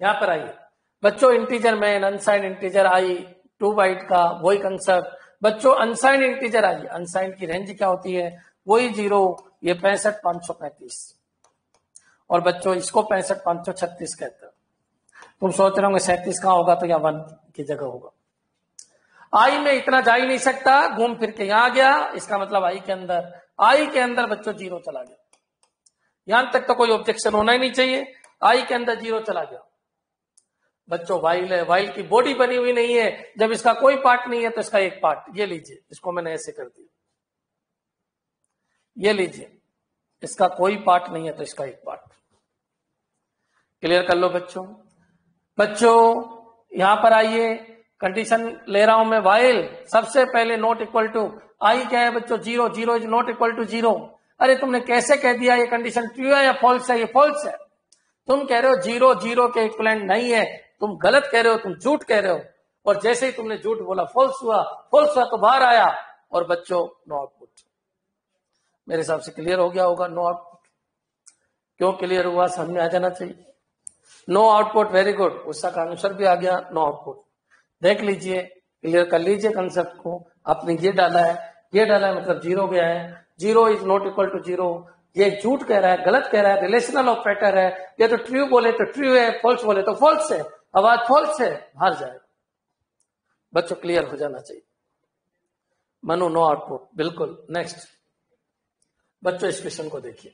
यहां पर आइए बच्चों, इंटीजर में अनसाइंड इंटीजर आई 2 बाइट का वही कंसेप्ट। बच्चों अनसाइंड इंटीजर आई, अनसाइंड की रेंज क्या होती है, वही 0, ये 65,535, और बच्चों इसको 65,536 कहते हैं। तुम सोच रहे होंगे 37 कहां होगा, तो यहां 1 की जगह होगा। आई में इतना जा ही नहीं सकता, घूम फिर के यहां आ गया, इसका मतलब आई के अंदर बच्चों 0 चला गया। यहां तक तो कोई ऑब्जेक्शन होना ही नहीं चाहिए, आई के अंदर 0 चला गया। बच्चों वाइल है, वाइल की बॉडी बनी हुई नहीं है, जब इसका कोई पार्ट नहीं है तो इसका एक पार्ट, ये लीजिए, इसको मैंने ऐसे कर दिया, ये लीजिए, इसका कोई पार्ट नहीं है तो इसका एक पार्ट। क्लियर कर लो बच्चों। बच्चों यहां पर आइए, कंडीशन ले रहा हूं मैं, वाइल सबसे पहले नॉट इक्वल टू, आई क्या है बच्चों 0, 0 इज नॉट इक्वल टू 0। अरे तुमने कैसे कह दिया ये कंडीशन ट्रू है या फॉल्स है, ये फॉल्स है। तुम कह रहे हो 0 0 के इक्विवेलेंट नहीं है, तुम गलत कह रहे हो, तुम झूठ कह रहे हो, और जैसे ही तुमने झूठ बोला फॉल्स हुआ तो बाहर आया, और बच्चों नो आउटपुट। मेरे हिसाब से क्लियर हो गया होगा नो आउटपुट। क्यों क्लियर हुआ समझ में आ जाना चाहिए। नो आउटपुट, वेरी गुड, उसका आंसर भी आ गया नो आउटपुट। देख लीजिए, क्लियर कर लीजिए कंसेप्ट को। आपने ये डाला है मतलब 0 गया है, 0 इज नॉट इक्वल टू 0, ये झूठ कह रहा है, गलत कह रहा है, रिलेशनल ऑपरेटर है, ये तो ट्रू बोले तो ट्रू है, फॉल्स बोले तो फॉल्स है, आवाज फॉल्स है, बाहर जाए। बच्चों क्लियर हो जाना चाहिए। मनु नो आउटपुट, बिल्कुल। नेक्स्ट बच्चों इस क्वेश्चन को देखिए,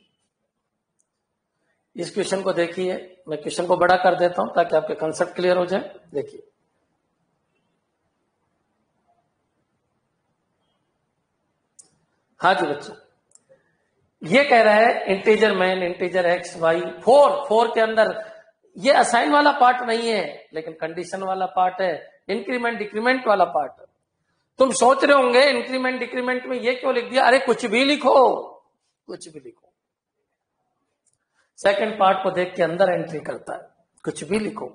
इस क्वेश्चन को देखिए, मैं क्वेश्चन को बड़ा कर देता हूं ताकि आपके कंसेप्ट क्लियर हो जाए। देखिए हाँ जी बच्चों, ये कह रहा है integer main, integer x y, 4 के अंदर ये असाइन वाला पार्ट नहीं है, लेकिन कंडीशन वाला पार्ट है, इंक्रीमेंट डिक्रीमेंट वाला पार्ट। तुम सोच रहे होंगे इंक्रीमेंट डिक्रीमेंट में ये क्यों लिख दिया, अरे कुछ भी लिखो, कुछ भी लिखो। सेकंड पार्ट को देख के अंदर एंट्री करता है, कुछ भी लिखो।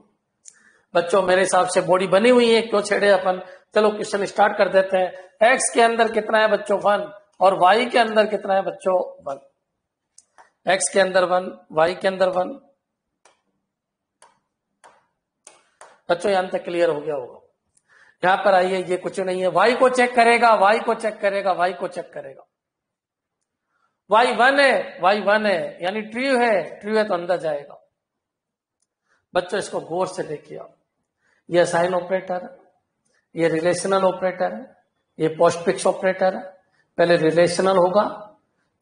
बच्चों मेरे हिसाब से बॉडी बनी हुई है, क्यों छेड़े अपन। चलो क्वेश्चन स्टार्ट कर देते हैं। एक्स के अंदर कितना है बच्चों 1, और वाई के अंदर कितना है बच्चों 1। एक्स के अंदर 1, वाई के अंदर 1। बच्चों यहां तक क्लियर हो गया होगा। यहां पर आइए, ये कुछ नहीं है, वाई को चेक करेगा, वाई को चेक करेगा, वाई को चेक करेगा। वाई 1 है, वाई 1 है, यानी ट्रू है तो अंदर जाएगा। बच्चों इसको गौर से देखिए आप, ये असाइन ऑपरेटर है, ये रिलेशनल ऑपरेटर है, ये पोस्टफिक्स ऑपरेटर है। पहले रिलेशनल होगा,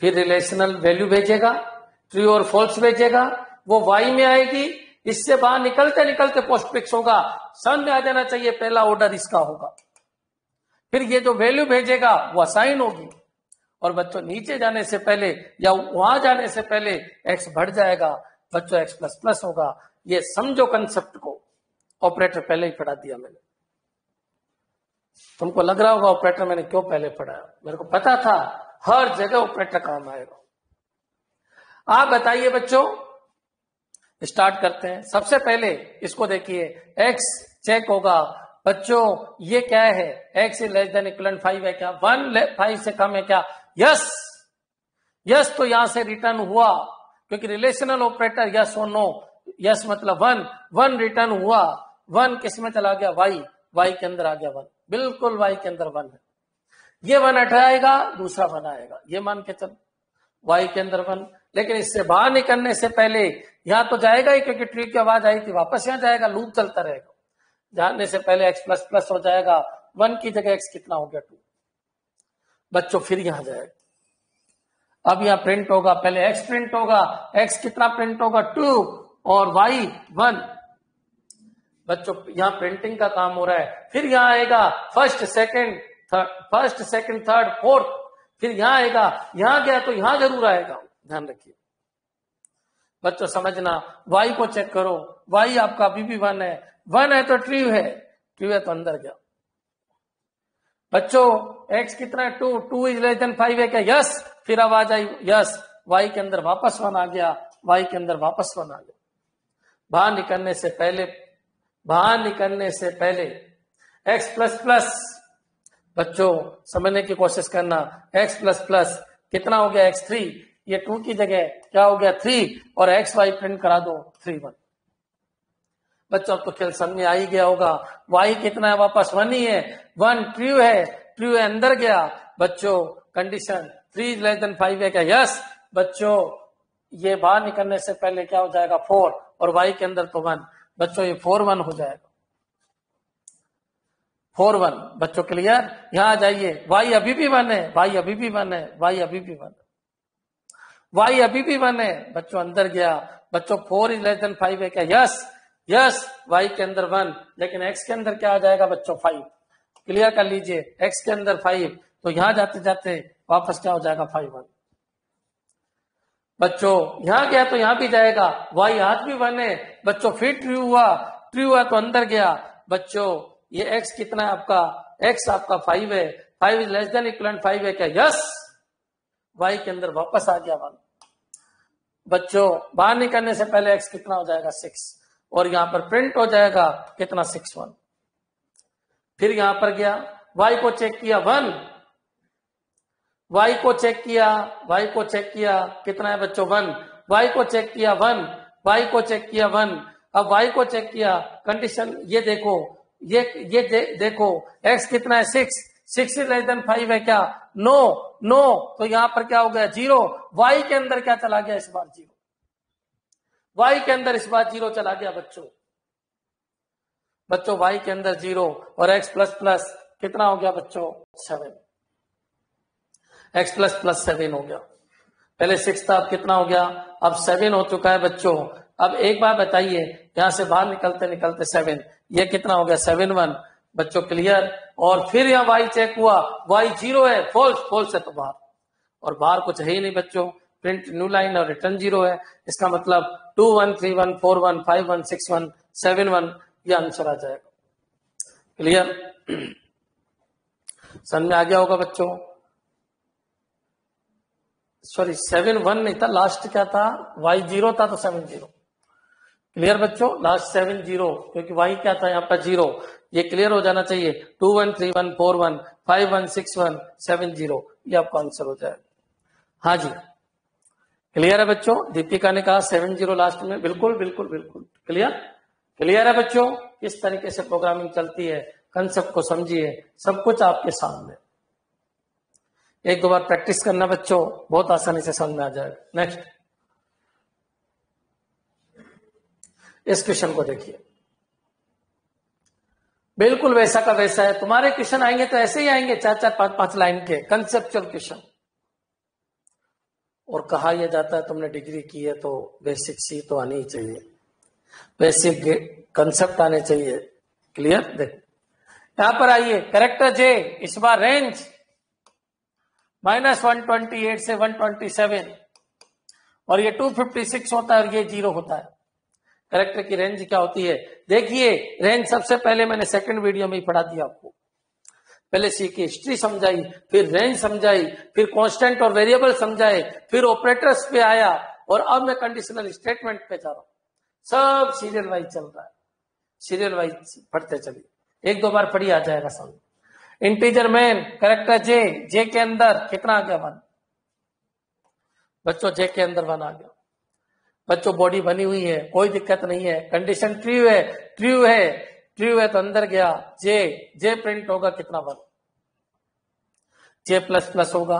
फिर रिलेशनल वैल्यू भेजेगा, ट्रू और फॉल्स भेजेगा, वो वाई में आएगी, इससे बाहर निकलते निकलते पोस्टफिक्स होगा। समझ में आ जाना चाहिए पहला ऑर्डर इसका होगा। फिर ये जो वैल्यू भेजेगा वो असाइन होगी, और बच्चों नीचे जाने से पहले या वहां जाने से पहले एक्स बढ़ जाएगा, बच्चों एक्स प्लस प्लस होगा। ये समझो कंसेप्ट को, ऑपरेटर पहले ही पढ़ा दिया मैंने। तुमको लग रहा होगा ऑपरेटर मैंने क्यों पहले पढ़ाया, मेरे को पता था हर जगह ऑपरेटर काम आएगा। आप बताइए बच्चों, स्टार्ट करते हैं। सबसे पहले इसको देखिए, एक्स चेक होगा बच्चों, ये क्या है, x is less than equal 5 है क्या, 1 5 से कम है क्या, यस यस। तो यहां से रिटर्न हुआ, क्योंकि रिलेशनल ऑपरेटर यस और नो, यस मतलब 1 रिटर्न हुआ। 1 किस में चला गया, वाई के अंदर आ गया 1, बिल्कुल वाई के अंदर 1 है। ये 1 हटाएगा, दूसरा 1 आएगा, ये मान के चल वाई के अंदर 1। लेकिन इससे बाहर निकलने से पहले यहां तो जाएगा ही, क्योंकि ट्री की आवाज आई थी, वापस यहां जाएगा, लूप चलता रहेगा। जाने से पहले एक्स प्लस प्लस हो जाएगा, 1 की जगह एक्स कितना हो गया 2 बच्चों, फिर यहां जाएगा। अब यहां प्रिंट होगा, पहले एक्स प्रिंट होगा, एक्स कितना प्रिंट होगा 2 और वाई 1 बच्चों, यहां प्रिंटिंग का काम हो रहा है। फिर यहां आएगा फर्स्ट सेकंड थर्ड फोर्थ, फिर यहां आएगा, यहां गया तो यहां जरूर आएगा, ध्यान रखिए बच्चों। समझना, वाई को चेक करो, वाई आपका अभी भी 1 है, 1 है तो ट्रू है तो अंदर गया। बच्चों एक्स कितना है 2 इज लेस देन 5 है क्या, यस। फिर आवाज आई यस, वाई के अंदर वापस 1 आ गया, वाई के अंदर वापस 1 आ गया। बाहर निकलने से पहले एक्स प्लस प्लस, बच्चों समझने की कोशिश करना, एक्स प्लस प्लस कितना हो गया x3, ये 2 की जगह क्या हो गया 3, और एक्स वाई प्रिंट करा दो 3 1 बच्चों। अब तो खेल समझ में आ ही गया होगा, y कितना है, वापस 1 ही है, 1 ट्रू है अंदर गया बच्चों। कंडीशन 3 इज लेस देन 5 है क्या, यस बच्चों। ये बाहर निकलने से पहले क्या हो जाएगा 4, और y के अंदर तो 1 बच्चों, ये 4 1 हो जाएगा, 4 1 बच्चों, क्लियर। यहां जाइए, y अभी भी 1 है, y अभी भी 1 है, y अभी भी 1 y अभी भी 1 है बच्चों, अंदर गया बच्चों। 4 इज लेस देन 5 है क्या, यस y के अंदर 1, लेकिन x के अंदर क्या आ जाएगा बच्चों 5, क्लियर कर लीजिए, x के अंदर 5, तो यहां जाते जाते वापस क्या हो जाएगा 5 1 बच्चों। यहां गया तो यहां भी जाएगा, y आज भी 1 है बच्चों, फिर ट्रू हुआ तो अंदर गया बच्चों। ये x कितना है आपका, x आपका 5 है, 5 इज लेस देन इक्वल 5 है क्या, यस। y के अंदर वापस आ गया 1 बच्चों। बाहर निकलने से पहले x कितना हो जाएगा 6, और यहां पर प्रिंट हो जाएगा कितना 6 1। फिर यहां पर गया, y को चेक किया 1, y को चेक किया कितना है बच्चों 1, y को चेक किया 1, y को चेक किया 1। अब y को चेक किया, कंडीशन ये देखो, देखो x कितना है 6 इज लेस देन 5 है क्या, नो तो यहां पर क्या हो गया 0, y के अंदर क्या चला गया इस बार 0, y के अंदर इस बार 0 चला गया बच्चों, y के अंदर 0, और x प्लस प्लस कितना हो गया बच्चों 7, x प्लस प्लस 7 हो गया। पहले 6 था, अब कितना हो गया, अब 7 हो चुका है बच्चों। अब एक बार बताइए, यहां से बाहर निकलते निकलते 7, ये कितना हो गया 7 1 बच्चों, क्लियर। और फिर यहाँ y चेक हुआ, y 0 है, फॉल्स है तो बाहर, और बाहर कुछ है ही नहीं बच्चों, प्रिंट न्यू लाइन और रिटर्न 0 है। इसका मतलब 2 1 3 1 4 1 5 1 6 1 7 1 ये आंसर आ जाएगा, क्लियर। समझ में आ गया होगा बच्चों। सॉरी 7 1 नहीं था, लास्ट क्या था, y 0 था तो 7 0, क्लियर बच्चों, लास्ट 7 0, क्योंकि y क्या था यहाँ पर 0, ये क्लियर हो जाना चाहिए। 2 1 3 1 4 1 5 1 6 1 7 0 ये आपका आंसर हो जाएगा। हाँ जी क्लियर है बच्चों, दीपिका ने कहा 7 0 लास्ट में, बिल्कुल बिल्कुल बिल्कुल क्लियर है बच्चों। किस तरीके से प्रोग्रामिंग चलती है, कंसेप्ट को समझिए, सब कुछ आपके सामने, एक दो बार प्रैक्टिस करना बच्चों, बहुत आसानी से समझ में आ जाएगा। नेक्स्ट, इस क्वेश्चन को देखिए, बिल्कुल वैसा का वैसा है। तुम्हारे क्वेश्चन आएंगे तो ऐसे ही आएंगे, 4-4 5-5 लाइन के कंसेप्चुअल क्वेश्चन। और कहा यह जाता है तुमने डिग्री की है तो बेसिक सी तो आनी ही चाहिए, बेसिक कंसेप्ट आने चाहिए। क्लियर? देख यहां पर आइए, कैरेक्टर जे इस बार रेंज -128 से 127 और ये 256 होता है और ये 0 होता है। कैरेक्टर की रेंज क्या होती है? देखिए रेंज सबसे पहले मैंने सेकंड वीडियो में ही पढ़ा दिया आपको। पहले सी की हिस्ट्री समझाई, फिर रेंज समझाई, फिर कांस्टेंट और वेरिएबल समझाए, फिर ऑपरेटर्स पे आया और अब मैं कंडीशनल स्टेटमेंट पे जा रहा हूं। सब सीरियल वाइज चल रहा है, सीरियल वाइज पढ़ते चलिए, 1-2 बार पढ़ी आ जाएगा समझ। इंटीजर मैन कैरेक्टर जे, जे के अंदर कितना आ गया? 1 बच्चों, जे के अंदर 1 आ गया बच्चों। बॉडी बनी हुई है, कोई दिक्कत नहीं है। कंडीशन ट्रू है, ट्रू है, ट्रू है तो अंदर गया जे, जे प्रिंट होगा कितना? 1 जे प्लस प्लस होगा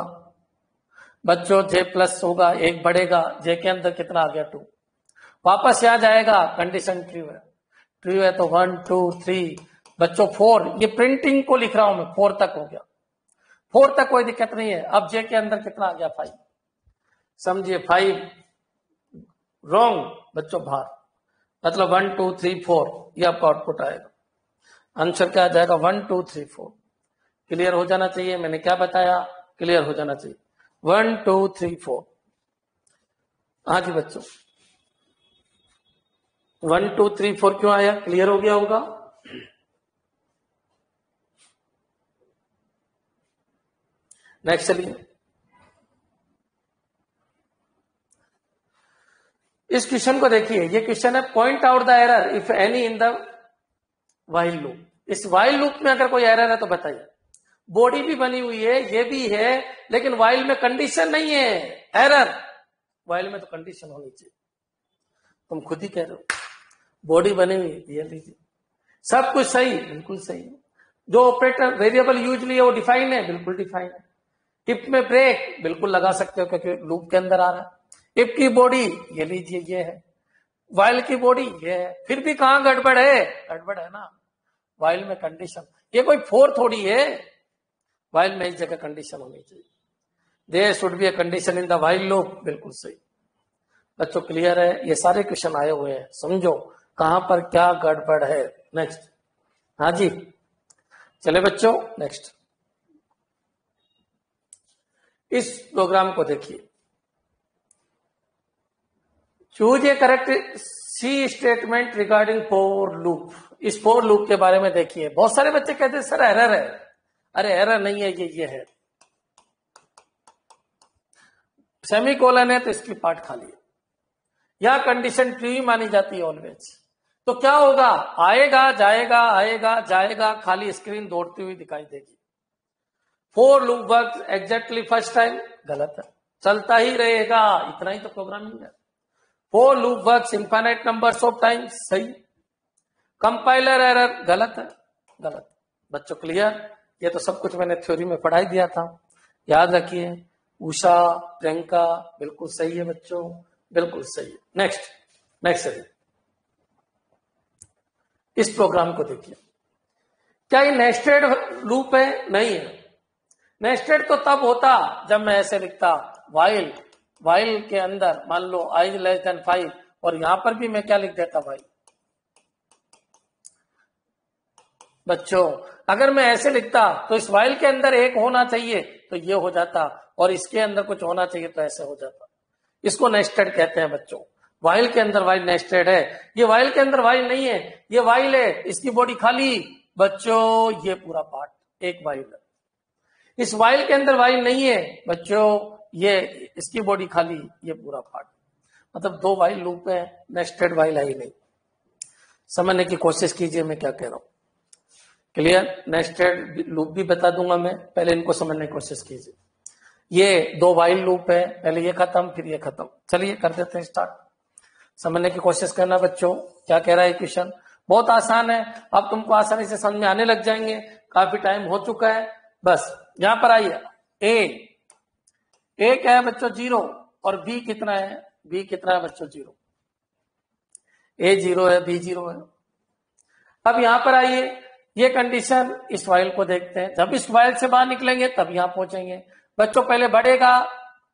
बच्चों, जे प्लस होगा, 1 बढ़ेगा, जे के अंदर कितना आ गया? 2। वापस यहाँ जाएगा, कंडीशन ट्रू है, ट्रू है तो 1 2 3 बच्चों 4। ये प्रिंटिंग को लिख रहा हूं मैं, 4 तक हो गया, 4 तक कोई दिक्कत नहीं है। अब जे के अंदर कितना आ गया? 5। समझिए 5 रॉन्ग बच्चों, बाहर, मतलब 1 2 3 4 ये आपका आउटपुट आएगा। आंसर क्या आ जाएगा? 1 2 3 4। क्लियर हो जाना चाहिए, मैंने क्या बताया क्लियर हो जाना चाहिए। 1 2 3 4। हाँ जी बच्चों, 1 2 3 4 क्यों आया? क्लियर हो गया होगा। नेक्स्ट चलिए, इस क्वेश्चन को देखिए। ये क्वेश्चन है point out the error if any in the while loop. इस वाइल लूप में अगर कोई एरर है तो बताइए। बॉडी भी बनी हुई है, ये भी है, लेकिन वाइल में कंडीशन नहीं है, एरर। वाइल में तो कंडीशन होनी चाहिए, तुम खुद ही कह रहे हो। बॉडी बनी हुई, ये लीजिए, सब कुछ सही, बिल्कुल सही है। जो ऑपरेटर वेरिएबल यूज लिए वो डिफाइन है, बिल्कुल डिफाइन है। इफ में ब्रेक बिल्कुल लगा सकते हो क्योंकि लूप के अंदर आ रहा है। इफ की बॉडी ये लीजिए, ये है। वाइल की बॉडी ये है। फिर भी कहां गड़बड़ है? गड़बड़ है ना वाइल में कंडीशन। ये कोई 4 थोड़ी है, वाइल में इस जगह कंडीशन होनी चाहिए। There should be a condition in the while loop, बिल्कुल सही बच्चों। क्लियर है? ये सारे क्वेश्चन आए हुए हैं, समझो कहां पर क्या गड़बड़ है। नेक्स्ट, हाँ जी चले बच्चों नेक्स्ट। इस प्रोग्राम को देखिए, choose a correct C statement regarding for loop. इस फॉर लूप के बारे में देखिए। बहुत सारे बच्चे कहते हैं सर एरर है। अरे एरर नहीं है, ये है। सेमीकोलन है तो इसकी पार्ट खाली है, या कंडीशन ट्रू ही मानी जाती है ऑलवेज। तो क्या होगा? आएगा जाएगा, आएगा जाएगा, खाली स्क्रीन दौड़ती हुई दिखाई देगी। For loop works exactly first time, गलत है, चलता ही रहेगा, इतना ही तो प्रोग्रामिंग है। For loop works infinite numbers of times, सही। कंपाइलर एरर, गलत है, गलत बच्चों। क्लियर? ये तो सब कुछ मैंने थ्योरी में पढ़ाई दिया था, याद रखिए। उषा, प्रियंका, बिल्कुल सही है बच्चों, बिल्कुल सही है। नेक्स्ट, नेक्स्ट है। इस प्रोग्राम को देखिए, क्या ये नेस्टेड लूप है? नहीं है। नेस्टेड तो तब होता जब मैं ऐसे लिखता वाइल, वाइल के अंदर मान लो i लेस देन 5 और यहां पर भी मैं क्या लिख देता वाइल। बच्चों अगर मैं ऐसे लिखता तो इस वाइल के अंदर 1 होना चाहिए तो ये हो जाता, और इसके अंदर कुछ होना चाहिए तो ऐसे हो जाता। इसको नेस्टेड कहते हैं बच्चों। वाइल के अंदर वाइल नेस्टेड है, ये वाइल के अंदर वाइल नहीं है, ये वाइल है, इसकी बॉडी खाली। बच्चों ये पूरा पार्ट एक वाइल है, इस वाइल के अंदर वाइल नहीं है बच्चों, ये इसकी बॉडी खाली, ये पूरा पार्ट। मतलब 2 वाइल लूप है, नेस्टेड वाइल है ही नहीं। समझने की कोशिश कीजिए मैं क्या कह रहा हूं। क्लियर? नेस्टेड लूप भी बता दूंगा मैं, पहले इनको समझने की कोशिश कीजिए। ये 2 वाइल लूप है, पहले ये खत्म फिर ये खत्म। चलिए कर देते हैं स्टार्ट, समझने की कोशिश करना बच्चों। क्या कह रहा है क्वेश्चन? बहुत आसान है, अब तुमको आसानी से समझ में आने लग जाएंगे, काफी टाइम हो चुका है। बस यहां पर आइए, ए क्या है बच्चों? 0, और बी कितना है? बी कितना है बच्चों? 0। ए 0 है, बी 0 है। अब यहां पर आइए, ये कंडीशन इस वाइल को देखते हैं, जब इस वाइल से बाहर निकलेंगे तब यहां पहुंचेंगे। बच्चों पहले बढ़ेगा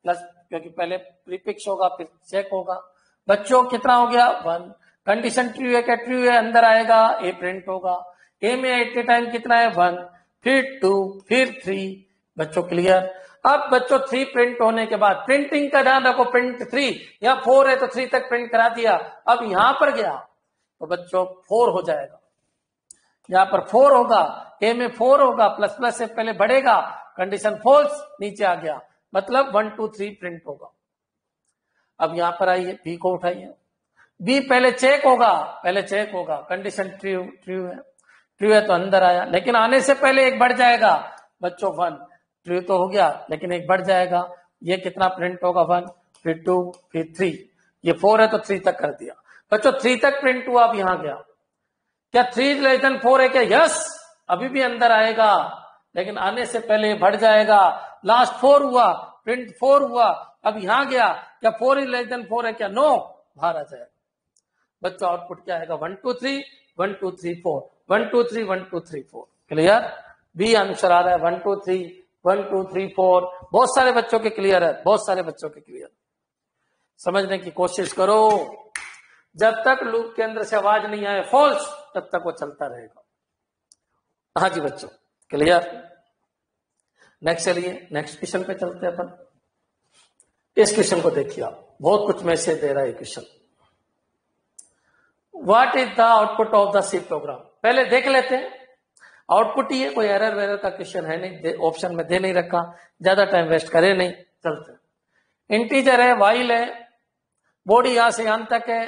प्लस, क्योंकि पहले प्रीफिक्स होगा फिर चेक होगा। बच्चों कितना हो गया 1, कंडीशन ट्रू है क्या, ट्रू है, अंदर आएगा ए प्रिंट होगा। ए में एट ए टाइम कितना है 1, फिर 2, फिर 3। बच्चों क्लियर। अब बच्चों 3 प्रिंट होने के बाद प्रिंटिंग का ध्यान रखो, प्रिंट 3 यहाँ 4 है तो 3 तक प्रिंट करा दिया। अब यहां पर गया तो बच्चों 4 हो जाएगा, यहां पर 4 होगा, ए में 4 होगा, प्लस प्लस से पहले बढ़ेगा, कंडीशन फॉल्स, नीचे आ गया, मतलब 1 2 3 प्रिंट होगा। अब यहां पर आइए, बी को उठाइए। बी पहले चेक होगा, पहले चेक होगा, कंडीशन ट्रू, ट्रू है, ट्रू है तो अंदर आया, लेकिन आने से पहले एक बढ़ जाएगा बच्चों 1, ट्रू तो हो गया लेकिन एक बढ़ जाएगा, ये कितना प्रिंट होगा 1, फिर 2, फिर 3, ये 4 है तो 3 तक कर दिया। बच्चों 3 तक प्रिंट हुआ, अब यहां गया, क्या 3 लेस देन 4 है क्या, यस, अभी भी अंदर आएगा लेकिन आने से पहले बढ़ जाएगा, लास्ट 4 हुआ, प्रिंट 4 हुआ। अब यहां गया, क्या 4 इज लेस देन 4 है क्या, नो, बाहर आ जाएगा। बच्चों आउटपुट क्या आएगा 1 2 3 1 2 3 4 1 2 3 1 2 3 4। क्लियर। बी आंसर आ रहा है 1 2 3 1 2 3 4। बहुत सारे बच्चों के क्लियर है, बहुत सारे बच्चों के क्लियर। समझने की कोशिश करो, जब तक लूप के अंदर से आवाज नहीं आए फॉल्स, तब तक वो चलता रहेगा। हाँ जी बच्चों, क्लियर। नेक्स्ट चलिए, नेक्स्ट क्वेश्चन पे चलते हैं अपन। इस क्वेश्चन को देखिए आप, बहुत कुछ मैसेज दे रहा है question. What is the output of the C program, पहले देख लेते हैं। आउटपुट ही है, कोई एरर वेरर का क्वेश्चन है नहीं, ऑप्शन में दे नहीं रखा, ज्यादा टाइम वेस्ट करे नहीं, चलते हैं। इंटीजर है, वाइल है, बॉडी यहां से यहां तक है,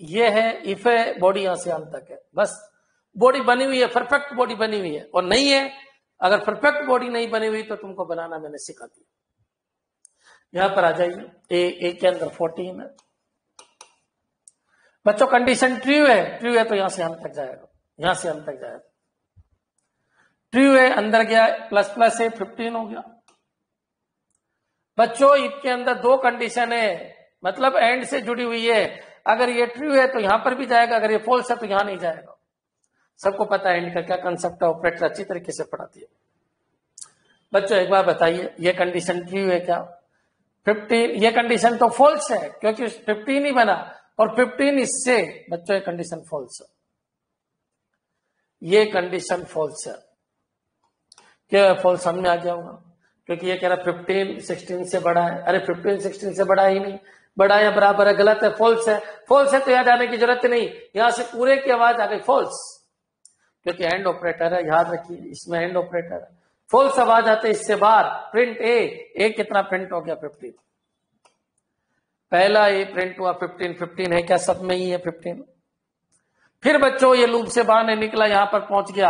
ये है इफ है, बॉडी यहां से यहां तक है, बस बॉडी बनी हुई है, परफेक्ट बॉडी बनी हुई है। और नहीं है, अगर परफेक्ट बॉडी नहीं बनी हुई तो तुमको बनाना मैंने सिखा दिया। यहां पर आ जाइए, ए के अंदर 14 है। बच्चों कंडीशन ट्रू है, ट्रू है तो यहां से हम तक जाएगा, यहां से हम तक जाएगा, ट्रू है, अंदर गया, प्लस प्लस है, 15 हो गया। बच्चों इफ के अंदर 2 कंडीशन है, मतलब एंड से जुड़ी हुई है, अगर ये ट्रू है तो यहां पर भी जाएगा, अगर ये फॉल्स है तो यहां नहीं जाएगा। सबको पता है एंड का क्या कंसेप्ट है, ऑपरेटर अच्छी तरीके से पढ़ाती है। बच्चों एक बार बताइए, ये कंडीशन ट्रू है क्या, 15, ये कंडीशन तो फॉल्स है क्योंकि 15 ही बना, और 15 इससे, बच्चों ये कंडीशन फॉल्स है, ये कंडीशन फॉल्स है। क्या फॉल्स समझ में आ गया होगा, क्योंकि ये कह रहा 15 16 से बड़ा है। अरे 15 16 से बड़ा ही नहीं, बड़ा या बराबर है, गलत है, फॉल्स है। फॉल्स है तो याद आने की जरूरत नहीं, यहां से पूरे की आवाज आ गई फॉल्स, क्योंकि एंड ऑपरेटर है, याद रखिए इसमें एंड ऑपरेटर है। फॉल्स आवाज आते इससे बाहर, प्रिंट ए कितना प्रिंट हो गया 15, पहला ए प्रिंट हुआ 15, 15 है क्या, सब में ही है 15। फिर बच्चों ये लूप से बाहर नहीं निकला, यहां पर पहुंच गया,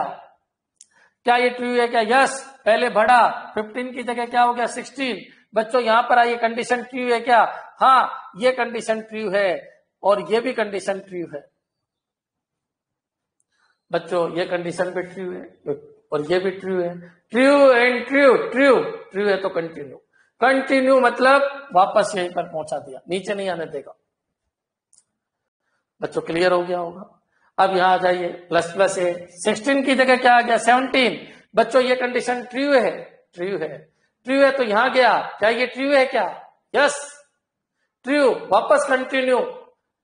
क्या ये ट्रू है क्या, यस, पहले बढ़ा, 15 की जगह क्या हो गया 16। बच्चों यहां पर आइए, कंडीशन ट्रू है क्या, हाँ ये कंडीशन ट्रू है और ये भी कंडीशन ट्रू है। बच्चों ये कंडीशन भी ट्रू है और ये भी ट्रू है, true and true, true true है तो कंटिन्यू, कंटिन्यू मतलब वापस यहीं पर पहुंचा दिया, नीचे नहीं आने देगा। बच्चों क्लियर हो गया होगा। अब यहां आ जाइए, प्लस प्लस है, 16 की जगह क्या आ गया 17। बच्चों ये कंडीशन ट्रू है, ट्रू है, ट्रू है तो यहां गया, क्या ये ट्रू है क्या, यस ट्रू, वापस कंटिन्यू,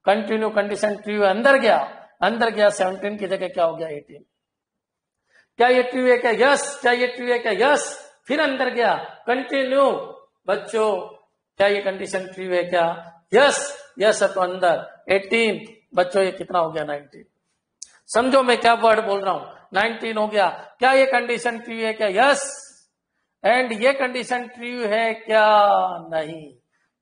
कंटिन्यू कंडीशन ट्रू है, अंदर गया, अंदर गया, 17 की जगह क्या हो गया 18। क्या ये ट्रू है क्या, यस, क्या ये ट्रू है क्या, यस, फिर अंदर गया, कंटिन्यू। बच्चों क्या ये कंडीशन ट्रू है क्या, यस, यस है तो अंदर 18। बच्चों ये कितना हो गया 19, समझो मैं क्या वर्ड बोल रहा हूं, 19 हो गया। क्या ये कंडीशन ट्रू है क्या, यस, एंड ये कंडीशन ट्रू है क्या, नहीं,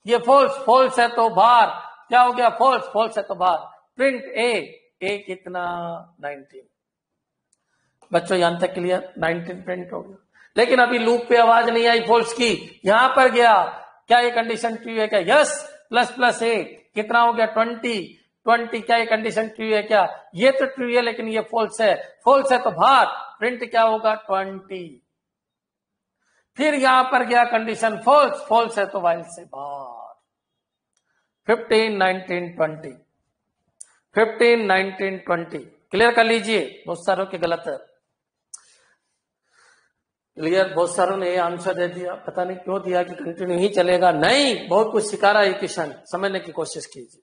ये फॉल्स, फॉल्स है तो बाहर, क्या हो गया फॉल्स, फॉल्स है तो बाहर, प्रिंट ए कितना 19। बच्चों यहां तक क्लियर, 19 प्रिंट हो गया, लेकिन अभी लूप पे आवाज नहीं आई फॉल्स की, यहां पर गया, क्या ये कंडीशन ट्रू है क्या, यस, प्लस प्लस ए कितना हो गया 20, 20, क्या ये कंडीशन ट्रू है क्या, ये तो ट्रू है लेकिन ये फॉल्स है, फॉल्स है तो बाहर, प्रिंट क्या होगा 20। फिर यहां पर गया कंडीशन फॉल्स, फॉल्स है तो वाइल से बाहर, 15 19 20, 15 19 20। क्लियर कर लीजिए, बहुत सारों के गलत है। क्लियर। बहुत सारों ने ये आंसर दे दिया, पता नहीं क्यों दिया कि कंटिन्यू ही चलेगा। नहीं, बहुत कुछ सिखा रहा है क्वेश्चन, समझने की कोशिश कीजिए।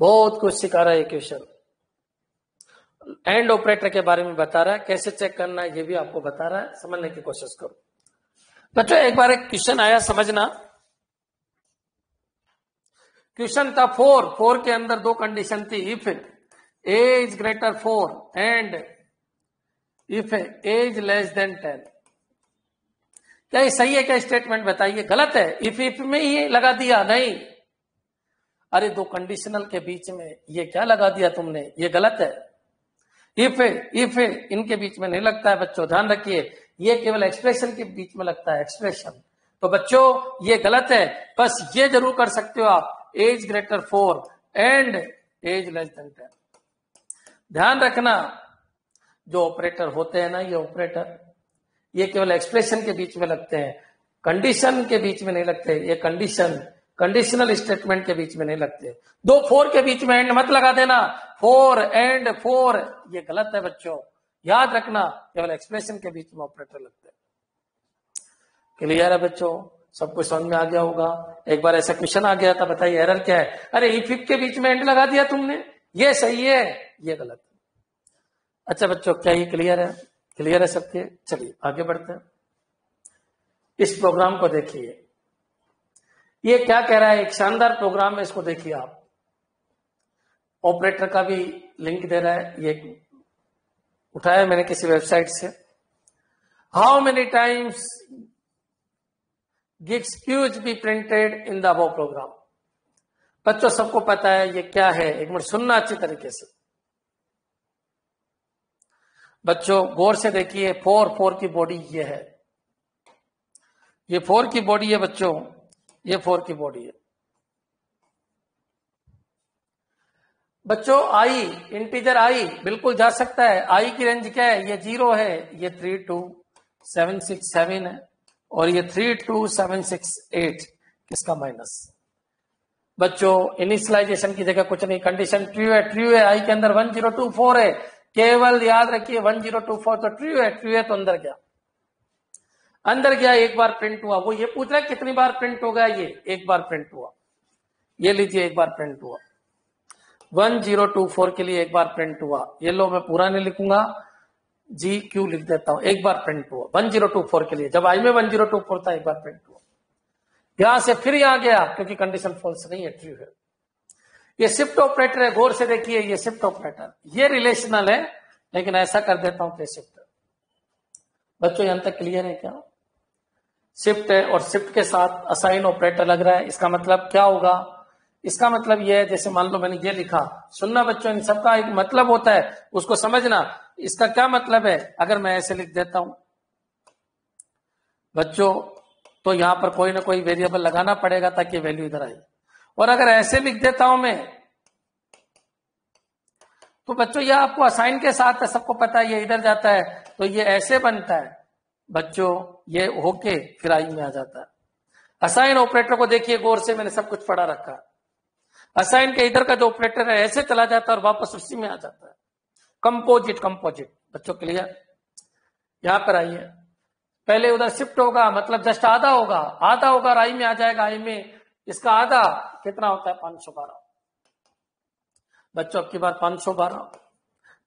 बहुत कुछ सिखा रहा है क्वेश्चन। एंड ऑपरेटर के बारे में बता रहा है, कैसे चेक करना है ये भी आपको बता रहा है, समझने की कोशिश करो बच्चों। एक बार एक क्वेश्चन आया, समझना। क्वेश्चन था 4 के अंदर दो कंडीशन थी। If A is greater 4 and if A is less than 10। क्या ये सही है? क्या स्टेटमेंट बताइए। गलत है। इफ में ही लगा दिया, नहीं। अरे दो कंडीशनल के बीच में ये क्या लगा दिया तुमने, ये गलत है। इफ इनके बीच में नहीं लगता है बच्चों, ध्यान रखिए। ये केवल एक्सप्रेशन के बीच में लगता है, एक्सप्रेशन। तो बच्चों ये गलत है। बस ये जरूर कर सकते हो आप, x greater 4 and x less than 10। ध्यान रखना, जो ऑपरेटर होते हैं ना, ये ऑपरेटर ये केवल एक्सप्रेशन के बीच में लगते हैं, कंडीशन के बीच में नहीं लगते। ये कंडीशनल स्टेटमेंट के बीच में नहीं लगते। दो 4 के बीच में एंड मत लगा देना। 4 एंड 4 ये गलत है बच्चों, याद रखना। केवल एक्सप्रेशन के बीच में ऑपरेटर लगते हैं। क्लियर है बच्चों? सब कुछ समझ में आ गया होगा। एक बार ऐसा क्वेश्चन आ गया था, बताइए एरर क्या है। अरे इफ के बीच में एंड लगा दिया तुमने, ये सही है, ये गलत है। अच्छा बच्चों, क्या ये क्लियर है? क्लियर है सबके? चलिए आगे बढ़ते हैं। इस प्रोग्राम को देखिए, ये क्या कह रहा है। एक शानदार प्रोग्राम है, इसको देखिए आप। ऑपरेटर का भी लिंक दे रहा है, ये उठाया मैंने किसी वेबसाइट से। How many times GeeksQuiz be printed in the above program. बच्चों सबको पता है ये क्या है, एक मिनट सुनना अच्छी तरीके से बच्चों, गौर से देखिए। 4 की बॉडी ये है, ये 4 की बॉडी है बच्चों, ये 4 की बॉडी है बच्चों। आई इंटीजर आई बिल्कुल जा सकता है। आई की रेंज क्या है? ये 0 है, ये 32767 है, और ये 32768 किसका माइनस। बच्चों इनिशियलाइजेशन की जगह कुछ नहीं, कंडीशन ट्रू है। आई के अंदर 1024 है, केवल याद रखिए 1024 तो ट्रू है तो अंदर गया, एक बार प्रिंट हुआ। वो ये पूछ रहा है कितनी बार प्रिंट होगा, ये एक बार प्रिंट हुआ। ये लीजिए, एक बार प्रिंट हुआ। 1024 के लिए एक बार प्रिंट हुआ। ये लो, मैं पूरा नहीं लिखूंगा, जी क्यू लिख देता हूं। एक बार प्रिंट हुआ 1024 के लिए, जब आई में 1024 था, एक बार प्रिंट हुआ। यहां से फिर यहां गया, क्योंकि कंडीशन फॉल्स नहीं है, ट्रू है। ये शिफ्ट ऑपरेटर है, गौर से देखिए। ये शिफ्ट ऑपरेटर, ये रिलेशनल है, लेकिन ऐसा कर देता हूं शिफ्ट। बच्चों यहां तक क्लियर है क्या? शिफ्ट है और शिफ्ट के साथ असाइन ऑपरेटर लग रहा है। इसका मतलब क्या होगा? इसका मतलब यह है, जैसे मान लो मैंने ये लिखा, सुनना बच्चों, इन सबका एक मतलब होता है, उसको समझना। इसका क्या मतलब है? अगर मैं ऐसे लिख देता हूं बच्चों, तो यहां पर कोई ना कोई वेरिएबल लगाना पड़ेगा ताकि वैल्यू इधर आए। और अगर ऐसे लिख देता हूं मैं, तो बच्चों यह आपको असाइन के साथ है, सबको पता है, ये इधर जाता है, तो ये ऐसे बनता है बच्चों, ये होके फिर आई में आ जाता है। असाइन ऑपरेटर को देखिए गौर से, मैंने सब कुछ पढ़ा रखा है। असाइन के इधर का जो ऑपरेटर है ऐसे चला जाता है और वापस उसी में आ जाता है। कंपोजिट बच्चों क्लियर? यहां पर आइए, पहले उधर शिफ्ट होगा, मतलब जस्ट आधा होगा और आई में आ जाएगा। आई में इसका आधा कितना होता है? 512 बच्चों। अब की बार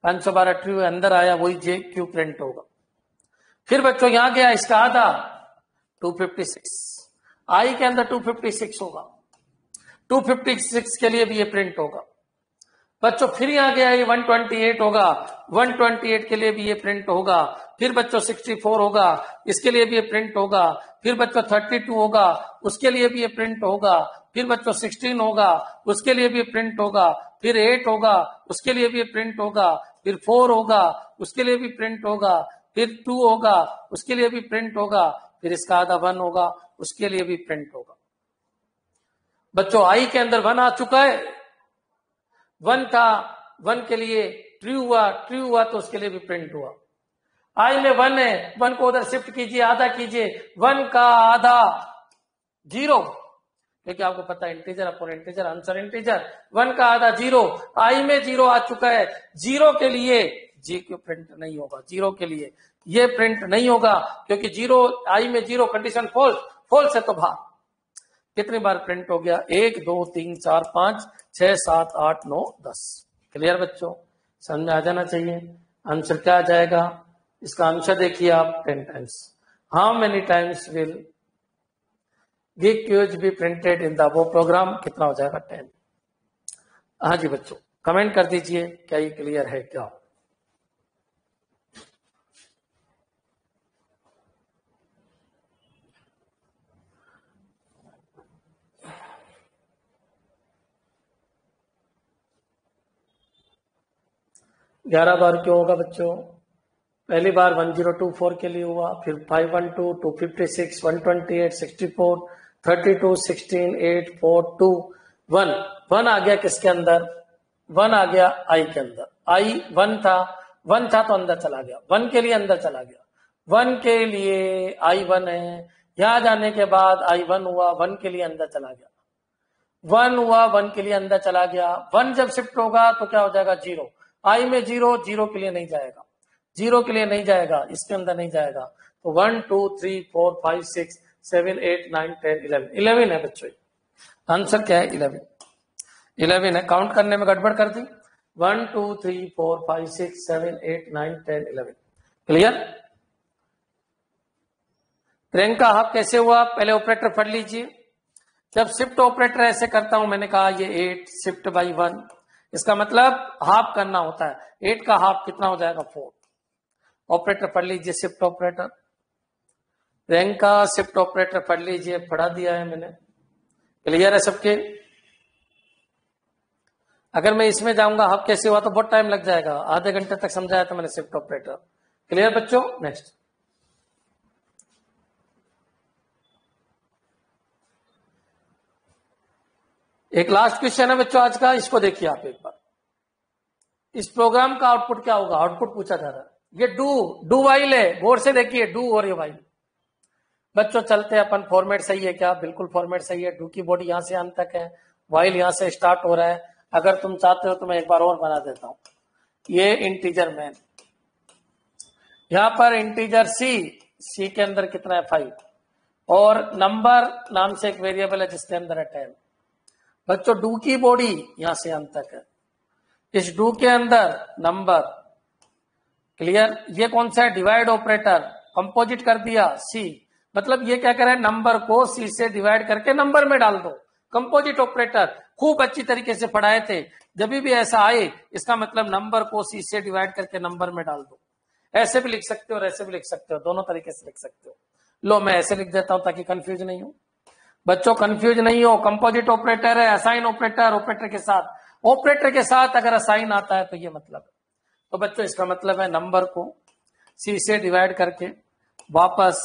512 ट्रू अंदर आया, वही जे क्यू प्रिंट होगा। फिर बच्चों यहां गया, इसका आधा 256, आई के अंदर 256 होगा, 256 के लिए भी ये प्रिंट होगा बच्चों। फिर यहां गया, ये 128 होगा, 128 के लिए भी ये प्रिंट होगा। फिर बच्चों 64 होगा, इसके लिए भी ये प्रिंट होगा। फिर बच्चों 32 होगा, उसके लिए भी ये प्रिंट होगा। फिर बच्चों 16 होगा, उसके लिए भी प्रिंट होगा। फिर 8 होगा, उसके लिए भी प्रिंट होगा। फिर 4 होगा, उसके लिए भी प्रिंट होगा। फिर 2 होगा, उसके लिए भी प्रिंट होगा। फिर इसका आधा 1 होगा, उसके लिए भी प्रिंट होगा। बच्चों आई के अंदर 1 आ चुका है, 1 था, 1 के लिए ट्रू हुआ तो उसके लिए भी प्रिंट हुआ। आई में 1 है, 1 को उधर शिफ्ट कीजिए, आधा कीजिए, 1 का आधा 0, क्योंकि आपको पता है integer upon integer answer integer. 1 का आधा 0, आई में 0 आ चुका है, 0 के लिए जी क्यों प्रिंट नहीं होगा? जीरो के लिए ये प्रिंट नहीं होगा क्योंकि जीरो, आई में जीरो, कंडीशन फॉल्स, फॉल्स है तो बाहर। कितनी बार प्रिंट हो गया? 1 2 3 4 5 6 7 8 9 10। क्लियर बच्चों? समझ में आ जाना चाहिए। आंसर क्या आ जाएगा इसका? आंसर देखिए आप, 10 times. How many times will गिग क्यूज बी प्रिंटेड इन द वो प्रोग्राम? कितना हो जाएगा? 10। हाँ जी बच्चों, कमेंट कर दीजिए क्या ये क्लियर है क्या? ग्यारह बार क्यों होगा बच्चों? पहली बार 1024 के लिए हुआ, फिर 512, 256, 128, 64, 32, 16, 8, 4, 2, 1। 1 आ गया किसके अंदर? 1 आ गया आई के अंदर। आई 1 था, 1 था तो अंदर चला गया, 1 के लिए अंदर चला गया, 1 के लिए आई 1 है। यहां जाने के बाद आई 1 हुआ, 1 के लिए अंदर चला गया, 1 हुआ, 1 के लिए अंदर चला गया। 1 जब शिफ्ट होगा तो क्या हो जाएगा? जीरो। आई में जीरो, जीरो के लिए नहीं जाएगा, जीरो के लिए नहीं जाएगा, इसके अंदर नहीं जाएगा। तो 1 2 3 4 5 6 7 8 9 10 11। 11 है बच्चों। आंसर क्या है? 11। 11 है। काउंट करने में गड़बड़ कर दी। 1 2 3 4 5 6 7 8 9 10 11। क्लियर? प्रियंका हाफ कैसे हुआ? पहले ऑपरेटर पढ़ लीजिए। जब शिफ्ट ऑपरेटर ऐसे करता हूं, मैंने कहा ये 8 शिफ्ट बाई 1, इसका मतलब हाफ करना होता है। 8 का हाफ कितना हो जाएगा? 4। ऑपरेटर पढ़ लीजिए, shift operator. Priyanka shift operator पढ़ लीजिए, पढ़ा दिया है मैंने। क्लियर है सबके? अगर मैं इसमें जाऊंगा हाफ कैसे हुआ तो बहुत टाइम लग जाएगा, आधे घंटे तक समझाया था मैंने शिफ्ट ऑपरेटर। क्लियर बच्चों? नेक्स्ट। एक लास्ट क्वेश्चन है बच्चों आज का, इसको देखिए आप एक बार। इस प्रोग्राम का आउटपुट क्या होगा? आउटपुट पूछा जा रहा है। ये डू वाइल है, गौर से देखिए, डू और ये वाइल। बच्चों चलते हैं अपन, फॉर्मेट सही है क्या? बिल्कुल फॉर्मेट सही है। डू की बॉडी यहां से अंत तक है, वाइल यहां से स्टार्ट हो रहा है। अगर तुम चाहते हो तो मैं एक बार और बना देता हूं। ये इंटीजर मैन, यहां पर इंटीजर सी के अंदर कितना है? 5। और नंबर नाम से एक वेरिएबल है जिसके अंदर है 10। बच्चों डू की बॉडी यहां से अंत तक है, इस डू के अंदर नंबर। क्लियर? ये कौन सा है? Divide operator. कंपोजिट कर दिया सी, मतलब ये क्या करे? नंबर को सी से डिवाइड करके नंबर में डाल दो। कंपोजिट ऑपरेटर खूब अच्छी तरीके से पढ़ाए थे। जब भी ऐसा आए, इसका मतलब नंबर को सी से डिवाइड करके नंबर में डाल दो। ऐसे भी लिख सकते हो और ऐसे भी लिख सकते हो, दोनों तरीके से लिख सकते हो। लो मैं ऐसे लिख देता हूं ताकि कंफ्यूज नहीं हो बच्चों, कंफ्यूज नहीं हो। कंपोजिट ऑपरेटर है, असाइन ऑपरेटर, ऑपरेटर के साथ, ऑपरेटर के साथ अगर असाइन आता है तो ये मतलब है। तो बच्चों इसका मतलब है नंबर को सी से डिवाइड करके वापस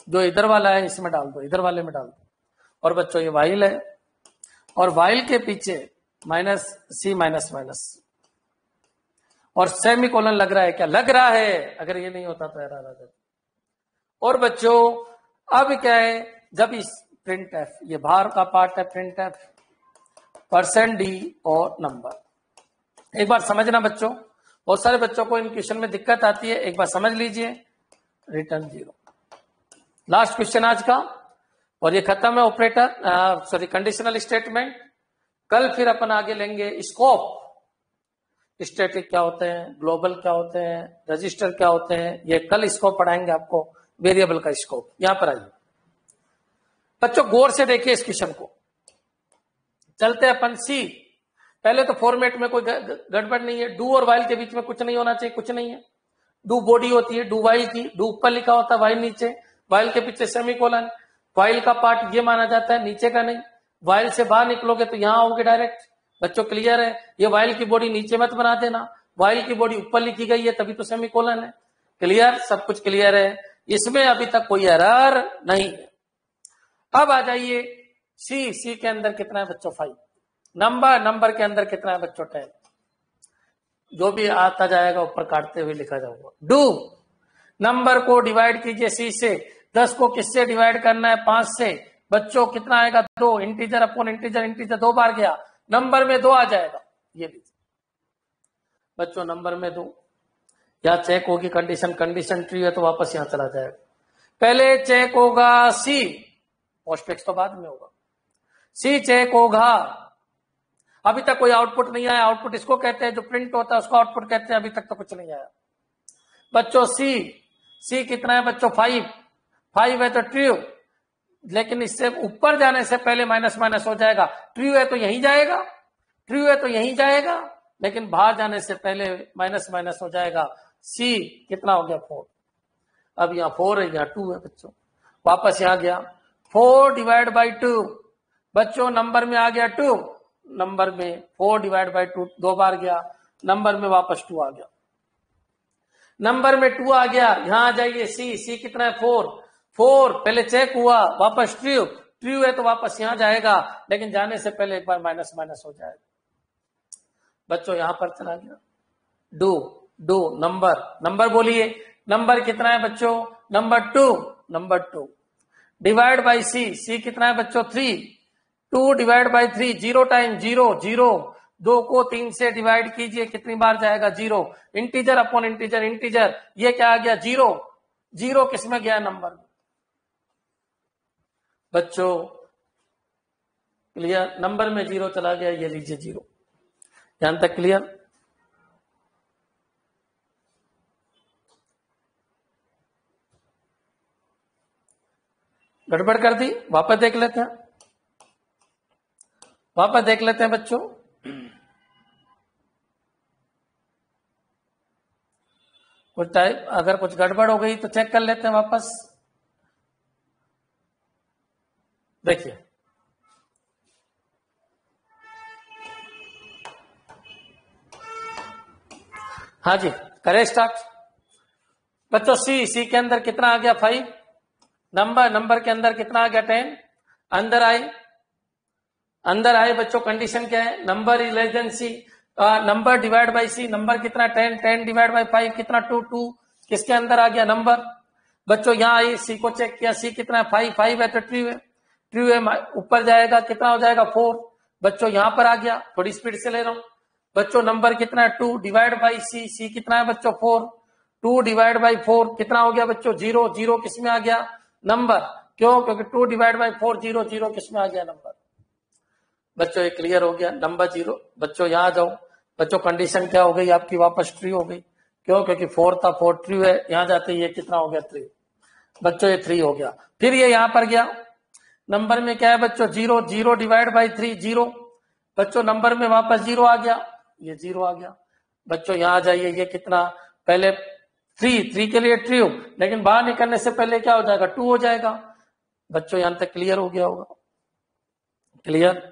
जो इधर वाला है इसमें डाल दो, इधर वाले में डाल दो। और बच्चों ये वाइल है, और वाइल के पीछे माइनस सी माइनस माइनस, और सेमी कोलन लग रहा है क्या? लग रहा है। अगर ये नहीं होता तो एरर आ जाता। और बच्चों अब क्या है? जब इस प्रिंट एफ, ये बाहर का पार्ट है प्रिंट एफ, %d और नंबर। एक बार समझना बच्चों, बहुत सारे बच्चों को इन क्वेश्चन में दिक्कत आती है, एक बार समझ लीजिए। रिटर्न 0, लास्ट क्वेश्चन आज का, और ये खत्म है ऑपरेटर, सॉरी कंडीशनल स्टेटमेंट। कल फिर अपन आगे लेंगे स्कोप, स्टैटिक क्या होते हैं, ग्लोबल क्या होते हैं, रजिस्टर क्या होते हैं, ये कल स्कोप पढ़ाएंगे आपको, वेरिएबल का स्कोप। यहां पर आइए बच्चों, गौर से देखिए इस क्वेश्चन को। चलते अपन सी। पहले तो फॉर्मेट में कोई गड़बड़ नहीं है, डू और वाइल के बीच में कुछ नहीं होना चाहिए, कुछ नहीं है। डू बॉडी होती है डू वाइल की, डू ऊपर लिखा होता है, वाइल नीचे, वाइल के पीछे सेमीकोलन। वाइल का पार्ट ये माना जाता है, नीचे का नहीं। वाइल से बाहर निकलोगे तो यहां आओगे डायरेक्ट। बच्चों क्लियर है? ये वाइल की बॉडी नीचे मत बना देना, वाइल की बॉडी ऊपर लिखी गई है तभी तो सेमीकोलन है। क्लियर? सब कुछ क्लियर है, इसमें अभी तक कोई एरर नहीं है। अब आ जाइए सी के अंदर कितना है बच्चों? 5। नंबर के अंदर कितना है बच्चों? 10। जो भी आता जाएगा ऊपर काटते हुए लिखा जाऊंगा। डू, नंबर को डिवाइड कीजिए सी से। 10 को किससे डिवाइड करना है? 5 से। बच्चों कितना आएगा? 2। इंटीजर अपॉन इंटीजर, इंटीजर 2 बार गया, नंबर में 2 आ जाएगा। ये लीजिए बच्चों, नंबर में 2। या चेक होगी कंडीशन, कंडीशन ट्रू है तो वापस यहां चला जाएगा। पहले चेक होगा सी, पोस्टफिक्स तो बाद में होगा, सी चेक होगा। अभी तक कोई आउटपुट नहीं आया, आउटपुट इसको कहते हैं जो प्रिंट होता है उसको आउटपुट कहते हैं, अभी तक तो कुछ नहीं आया बच्चों। सी कितना है बच्चों? 5 है तो ट्रू, लेकिन इससे ऊपर जाने से पहले माइनस माइनस हो जाएगा। ट्रू है तो यहीं जाएगा, ट्रू है तो यहीं जाएगा, लेकिन बाहर जाने से पहले माइनस माइनस हो जाएगा। सी कितना हो गया? 4। अब यहाँ 4 है, यहाँ 2 है बच्चों, वापस यहाँ गया 4 डिवाइड बाई 2 बच्चों, नंबर में आ गया 2, नंबर में 4 डिवाइड बाई 2 2 बार गया, नंबर में वापस 2 आ गया, नंबर में 2 आ गया। यहां आ जाइए, सी कितना है? 4 पहले चेक हुआ, वापस ट्रू है तो वापस यहां जाएगा, लेकिन जाने से पहले एक बार माइनस माइनस हो जाएगा बच्चों। यहां पर चला गया डू नंबर बोलिए, नंबर कितना है बच्चों? नंबर 2 डिवाइड बाई सी कितना है बच्चों? 2 डिवाइड बाई 3, 0 टाइम 0, 2 को 3 से डिवाइड कीजिए, कितनी बार जाएगा? 0। इंटीजर अपॉन इंटीजर, ये क्या आ गया? 0 किस में गया? नंबर में बच्चों। क्लियर? नंबर में 0 चला गया, ये लीजिए 0। यहां तक क्लियर? गड़बड़ कर दी? वापस देख लेते हैं बच्चों। कुछ टाइप अगर कुछ गड़बड़ हो गई तो चेक कर लेते हैं वापस। देखिए हाँ जी, करें स्टार्ट बच्चों। सी के अंदर कितना आ गया? 5। नंबर के अंदर कितना आ गया? 10। अंदर आए बच्चों, कंडीशन क्या है? Number is less than c, number divide by c, number कितना? 10 डिवाइड बाई 5 कितना? 2 किसके अंदर आ गया? नंबर बच्चों। यहां आई, सी को चेक किया, सी कितना है? 5 है तो ट्रू है, ऊपर जाएगा, कितना हो जाएगा? 4 बच्चों। यहां पर आ गया, थोड़ी स्पीड से ले रहा हूं बच्चों। नंबर कितना है? 2 डिवाइड बाई सी कितना है बच्चों? 4। 2 डिवाइड बाई 4 कितना हो गया बच्चों? 0 किस में आ गया? नंबर। क्यों? क्योंकि 2 डिवाइड बाई 4 0 किस में आ गया? नंबर बच्चों। ये क्लियर हो गया, नंबर 0 बच्चों। यहां जाओ बच्चों, कंडीशन क्या हो गई आपकी? वापस ट्रू हो गई। क्यों? क्योंकि 4 था, 4 ट्रू है। यहां जाते ये कितना हो गया? 3 बच्चों, ये 3 हो गया। फिर ये यहां पर गया, नंबर में क्या है बच्चों? 0 डिवाइड बाई 3 0 बच्चों, नंबर में वापस 0 आ गया, ये 0 आ गया बच्चों। यहां आ जाइए, ये कितना? पहले 3 के लिए ट्रू, लेकिन बाहर निकलने से पहले क्या हो जाएगा? 2 हो जाएगा बच्चों। यहां तक क्लियर हो गया होगा? क्लियर?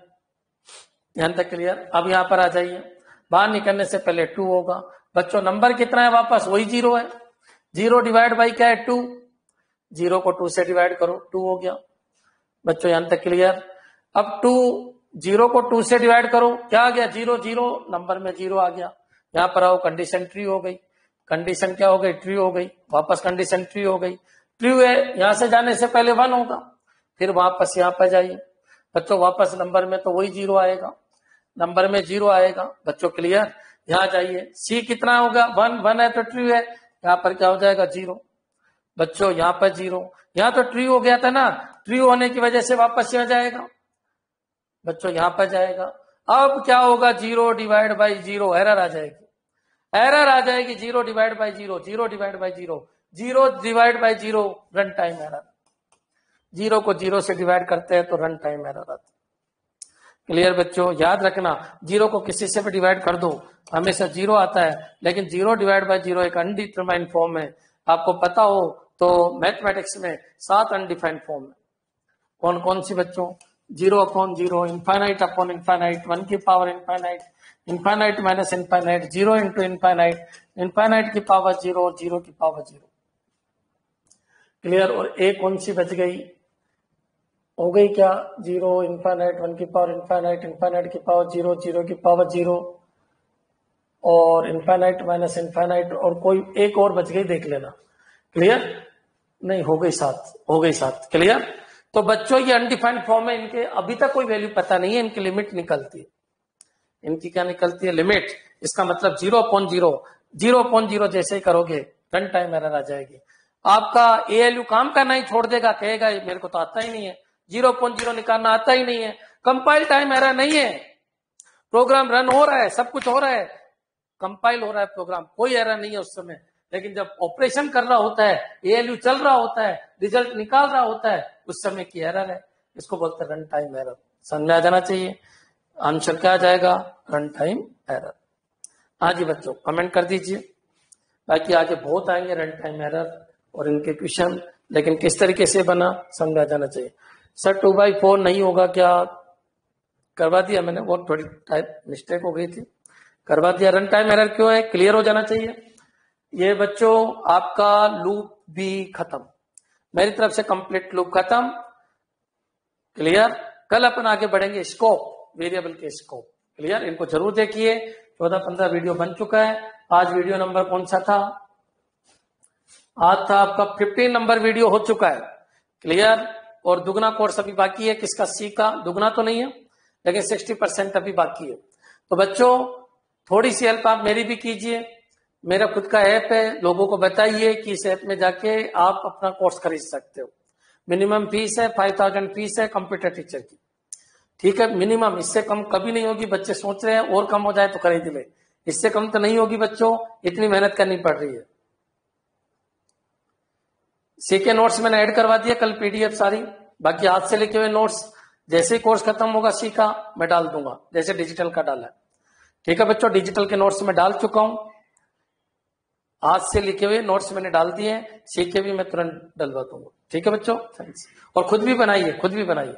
यहां तक क्लियर? अब यहां पर आ जाइए, बाहर निकलने से पहले 2 होगा बच्चों। नंबर कितना है? वापस वही 0 है। 0 डिवाइड बाई क्या है? 2। 0 को 2 से डिवाइड करो, 2 हो गया बच्चों। यहां तक क्लियर? अब 0 को 2 से डिवाइड करो, क्या आ गया? 0 नंबर में 0 आ गया। यहां पर आओ, कंडीशन ट्रू हो गई। कंडीशन क्या हो गई? ट्रू हो गई। वापस कंडीशन ट्रू हो गई। ट्रू है, यहां से जाने से पहले 1 होगा। फिर वापस यहां पर जाइए बच्चों, वापस नंबर में तो वही 0 आएगा, नंबर में 0 आएगा बच्चों। क्लियर? यहां जाइए, सी कितना होगा? 1 है तो ट्रू है, यहां पर क्या हो जाएगा? 0 बच्चों। यहां पर 0, यहां तो ट्रू हो गया था ना, ट्रू होने की वजह से वापस यहां जाएगा बच्चों, यहां पर जाएगा। अब क्या होगा? 0 डिवाइड बाई 0, एरर आ जाएगी, 0 divide by 0, 0 divide by 0, 0 divide by 0, run time error. 0 को 0 से डिवाइड करते हैं तो रन टाइम एरर आता है। क्लियर बच्चों? याद रखना, 0 को किसी से भी डिवाइड कर दो हमेशा 0 आता है, लेकिन 0 डिवाइड बाई 0 एक अनडिटरमाइंड फॉर्म है। आपको पता हो तो मैथमेटिक्स में 7 अनडिफाइंड फॉर्म है। कौन कौन सी बच्चों? 0 अपॉन 0, इनफाइनाइट अपॉन इनफाइनाइट, 1 की power infinite, infinite minus infinite, 0 into infinite, infinite की पावर 0 और 0 की पावर 0। क्लियर? और एक कौन सी बच गई? हो गई क्या? 0 इनफाइनाइट, 1 की पावर इनफाइनाइट, इनफाइनाइट की पावर 0, 0 की पावर 0 और इनफाइनाइट माइनस इनफाइनाइट, और कोई एक और बच गई, देख लेना। क्लियर? नहीं, हो गई 7, हो गई 7। क्लियर? तो बच्चों ये अनडिफाइंड फॉर्म है, इनके अभी तक कोई वैल्यू पता नहीं है, इनकी लिमिट निकलती है। इनकी क्या निकलती है? लिमिट। इसका मतलब 0 अपॉन 0, 0.0 जैसे ही करोगे रन टाइम एरर आ जाएगी। आपका ALU काम करना ही छोड़ देगा, कहेगा मेरे को तो आता ही नहीं है, 0.0 निकालना आता ही नहीं है। कंपाइल टाइम एरर नहीं है, प्रोग्राम रन हो रहा है, सब कुछ हो रहा है, कंपाइल हो रहा है प्रोग्राम, कोई एरर नहीं है उस समय। लेकिन जब ऑपरेशन कर रहा होता है, ALU चल रहा होता है, रिजल्ट निकाल रहा होता है, उस समय की एरर है, इसको बोलते हैं रन टाइम एरर। समझ में आ जाना चाहिए। आंसर क्या आ जाएगा? Run time error. हाँ जी बच्चों, कमेंट कर दीजिए, बाकी आगे बहुत आएंगे रन टाइम एरर और इनके क्वेश्चन, लेकिन किस तरीके से बना समझा जाना चाहिए। सर 2/4 नहीं होगा क्या? करवा दिया मैंने, वो थोड़ी टाइप मिस्टेक हो गई थी, करवा दिया। रन टाइम एरर क्यों है, क्लियर हो जाना चाहिए। ये बच्चों आपका लूप भी खत्म, मेरी तरफ से कंप्लीट लूप खत्म, क्लियर। कल अपन आगे बढ़ेंगे स्कोप, वेरिएबल के स्कोप, क्लियर। इनको जरूर देखिए, 14-15 वीडियो बन चुका है। आज वीडियो नंबर कौन सा था? आज था आपका 15 नंबर वीडियो हो चुका है, क्लियर। और दुगना कोर्स अभी बाकी है, किसका? सी का। दुगना तो नहीं है लेकिन 60% अभी बाकी है। तो बच्चों थोड़ी सी हेल्प आप मेरी भी कीजिए, मेरा खुद का ऐप है, लोगों को बताइए कि इस ऐप में जाके आप अपना कोर्स खरीद सकते हो। मिनिमम फीस है 5000 फीस है कंप्यूटर टीचर की, ठीक है। मिनिमम, इससे कम कभी नहीं होगी। बच्चे सोच रहे हैं और कम हो जाए तो खरीद ले, इससे कम तो नहीं होगी बच्चों, इतनी मेहनत करनी पड़ रही है। सीके नोट्स मैंने ऐड करवा दिया कल, PDF सारी, बाकी हाथ से लिखे हुए नोट्स जैसे ही कोर्स खत्म होगा सीखा मैं डाल दूंगा, जैसे डिजिटल का डाला है, ठीक है बच्चों। डिजिटल के नोट्स में डाल चुका हूं, हाथ से लिखे हुए नोट्स मैंने डाल दिए, सीखे भी मैं तुरंत डलवा दूंगा, ठीक है बच्चों। थैंक्स। और खुद भी बनाइए, खुद भी बनाइए।